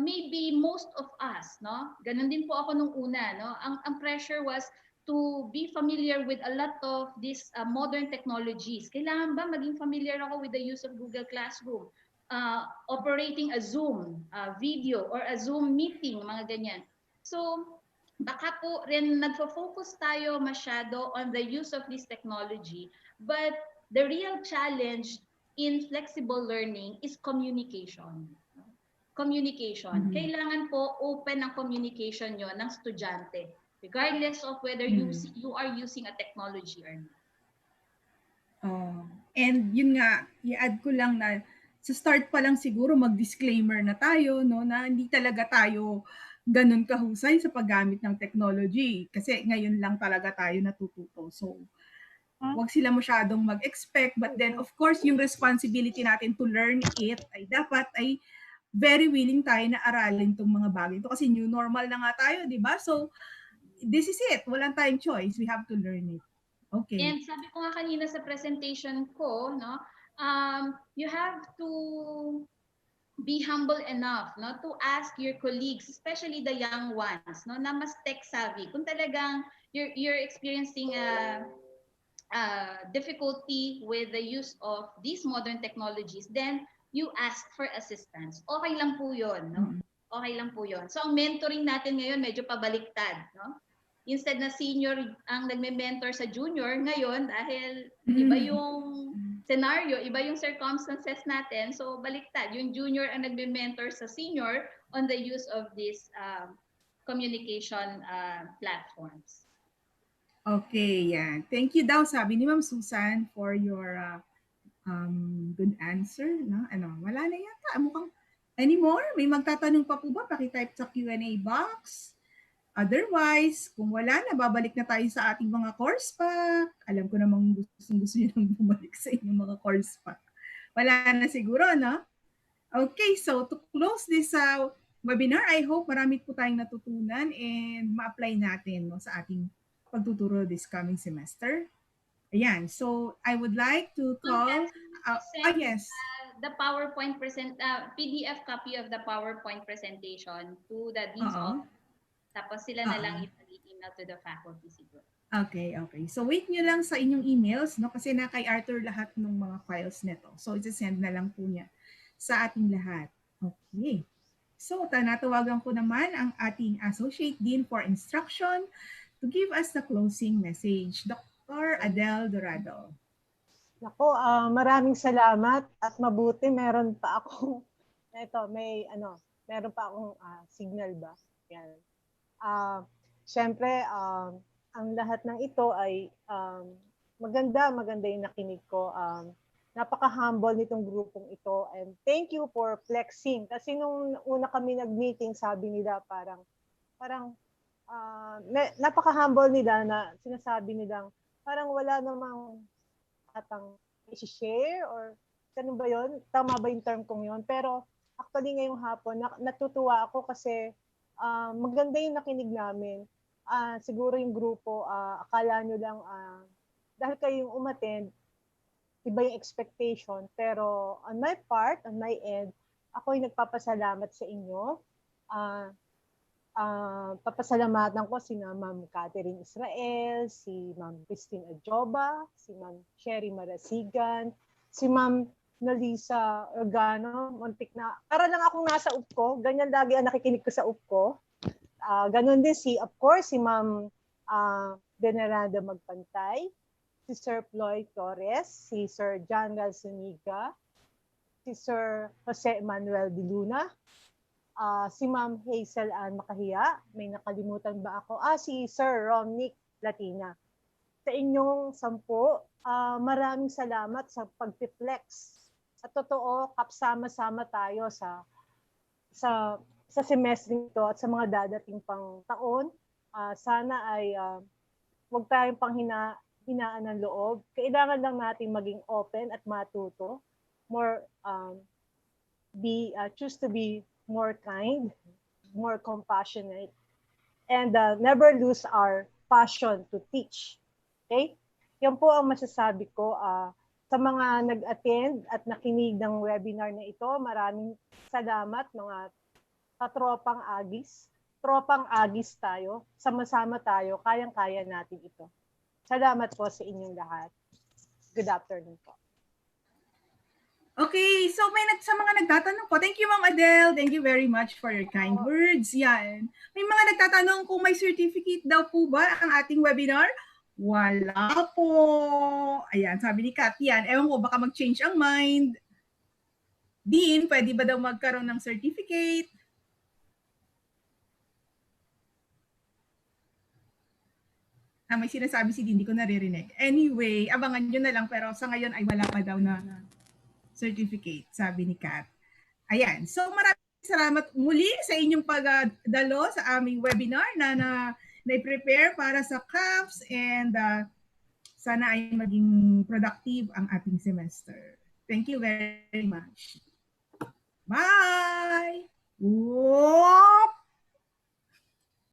maybe most of us, no? Ganun din po ako nung una, no? Ang pressure was to be familiar with a lot of these modern technologies. Kailangan ba maging familiar ako with the use of Google Classroom? Operating a Zoom video or a Zoom meeting, mga ganyan. So, baka po rin nagfo-focus tayo masyado on the use of this technology, but the real challenge in flexible learning is communication. Communication. Kailangan po open ang communication nyo ng estudyante, regardless of whether you are using a technology or not. And yun nga, i-add ko lang na sa start pa lang siguro mag-disclaimer na tayo, no, na hindi talaga tayo ganun kahusay sa paggamit ng technology kasi ngayon lang talaga tayo natututo. So, wag sila masyadong mag-expect, but then of course yung responsibility natin to learn it ay dapat ay very willing tayo na aralin tong mga bagay ito kasi new normal na nga tayo, di ba? So, this is it. Walang tayong choice. We have to learn it. Okay. And sabi ko nga kanina sa presentation ko, no, you have to be humble enough, no, to ask your colleagues, especially the young ones, no, na mas tech savvy. Kung talagang you're experiencing difficulty with the use of these modern technologies, then you ask for assistance. Okay lang po 'yon, no? Okay lang po 'yon. So ang mentoring natin ngayon medyo pabaliktad, no? Instead na senior ang nagme-mentor sa junior, ngayon dahil iba yung scenario, iba yung circumstances natin, so baliktad. Yung junior ang nagme-mentor sa senior on the use of these communication platforms. Okay, yan. Thank you daw, sabi ni Ma'am Susan, for your good answer. No? Wala na yata. Mukhang anymore? May magtatanong pa po ba? Pakitype sa Q&A box. Otherwise, kung wala na, babalik na tayo sa ating mga course pack. Alam ko namang gusto nyo nang bumalik sa inyong mga course pack. Wala na siguro, no? Okay, so to close this webinar, I hope marami po tayong natutunan and ma-apply natin, no, sa ating pagtuturo this coming semester. Ayan, so I would like to call, yes. The PowerPoint PDF copy of the PowerPoint presentation to the Dean's office. Tapos sila na lang i-email to the faculty siguro. Okay. So wait nyo lang sa inyong emails, no? Kasi na kay Arthur lahat ng mga files nito. So isi-send na lang po niya sa ating lahat. Okay. So natawagan ko naman ang ating Associate Dean for Instruction to give us the closing message. Dr. Adele Dorado. Nako, maraming salamat at mabuti meron pa akong meron pa akong signal ba? Yan. Siyempre, ang lahat ng ito ay maganda yung nakinig ko. Napaka-humble nitong grupong ito, and thank you for flexing. Kasi nung una kami nag-meeting, sabi nila parang napaka-humble nila na sinasabi nilang parang wala namang atang i-share or ganun ba yun? Tama ba yung term kong yun? Pero actually ngayong hapon, natutuwa ako kasi maganda yung nakinig namin. Siguro yung grupo, akala nyo lang, dahil kayong umattend, iba yung expectation. Pero on my part, on my end, ako'y nagpapasalamat sa inyo. Papasalamatan ko si Ma'am Catherine Israel, si Ma'am Christine Adjoba, si Ma'am Sherry Marasigan, si Ma'am Nalisa Organo, muntik na. Para lang akong nasa UPCO, ganyan lagi ang nakikinig ko sa UPCO. Ganon din of course, si Ma'am Veneranda Magpantay, si Sir Floyd Torres, si Sir John Galsuniga, si Sir Jose Manuel de Luna, si Ma'am Hazel Ann Makahiya, may nakalimutan ba ako? Si Sir Romnick Latina. Sa inyong 10, maraming salamat sa pag-flex. Sa totoo, CAFSama-sama tayo sa semestre ito at sa mga dadating pang taon. Sana ay huwag tayong hinaan ng loob. Kailangan lang natin maging open at matuto. More choose to be more kind, more compassionate, and never lose our passion to teach. Okay? Yan po ang masasabi ko sa mga nag-attend at nakinig ng webinar na ito. Maraming salamat mga katropang agis. Tropang agis tayo. Sama-sama tayo. Kayang-kaya natin ito. Salamat po sa inyong lahat. Good afternoon po. Okay, so sa mga nagtatanong po, thank you Ma'am Adele, thank you very much for your kind words. Yan. May mga nagtatanong kung may certificate daw po ba ang ating webinar? Wala po. Ayan, sabi ni Kat, yan. Ewan ko, baka mag-change ang mind. Dean, pwede ba daw magkaroon ng certificate? May sinasabi si Dean, hindi ko naririnig. Anyway, abangan nyo na lang, pero sa ngayon ay wala pa daw na certificate, sabi ni Kat. Ayan. So maraming salamat muli sa inyong pagdalo sa aming webinar na prepare para sa CAFS and sana ay maging productive ang ating semester. Thank you very much. Bye! Whoop!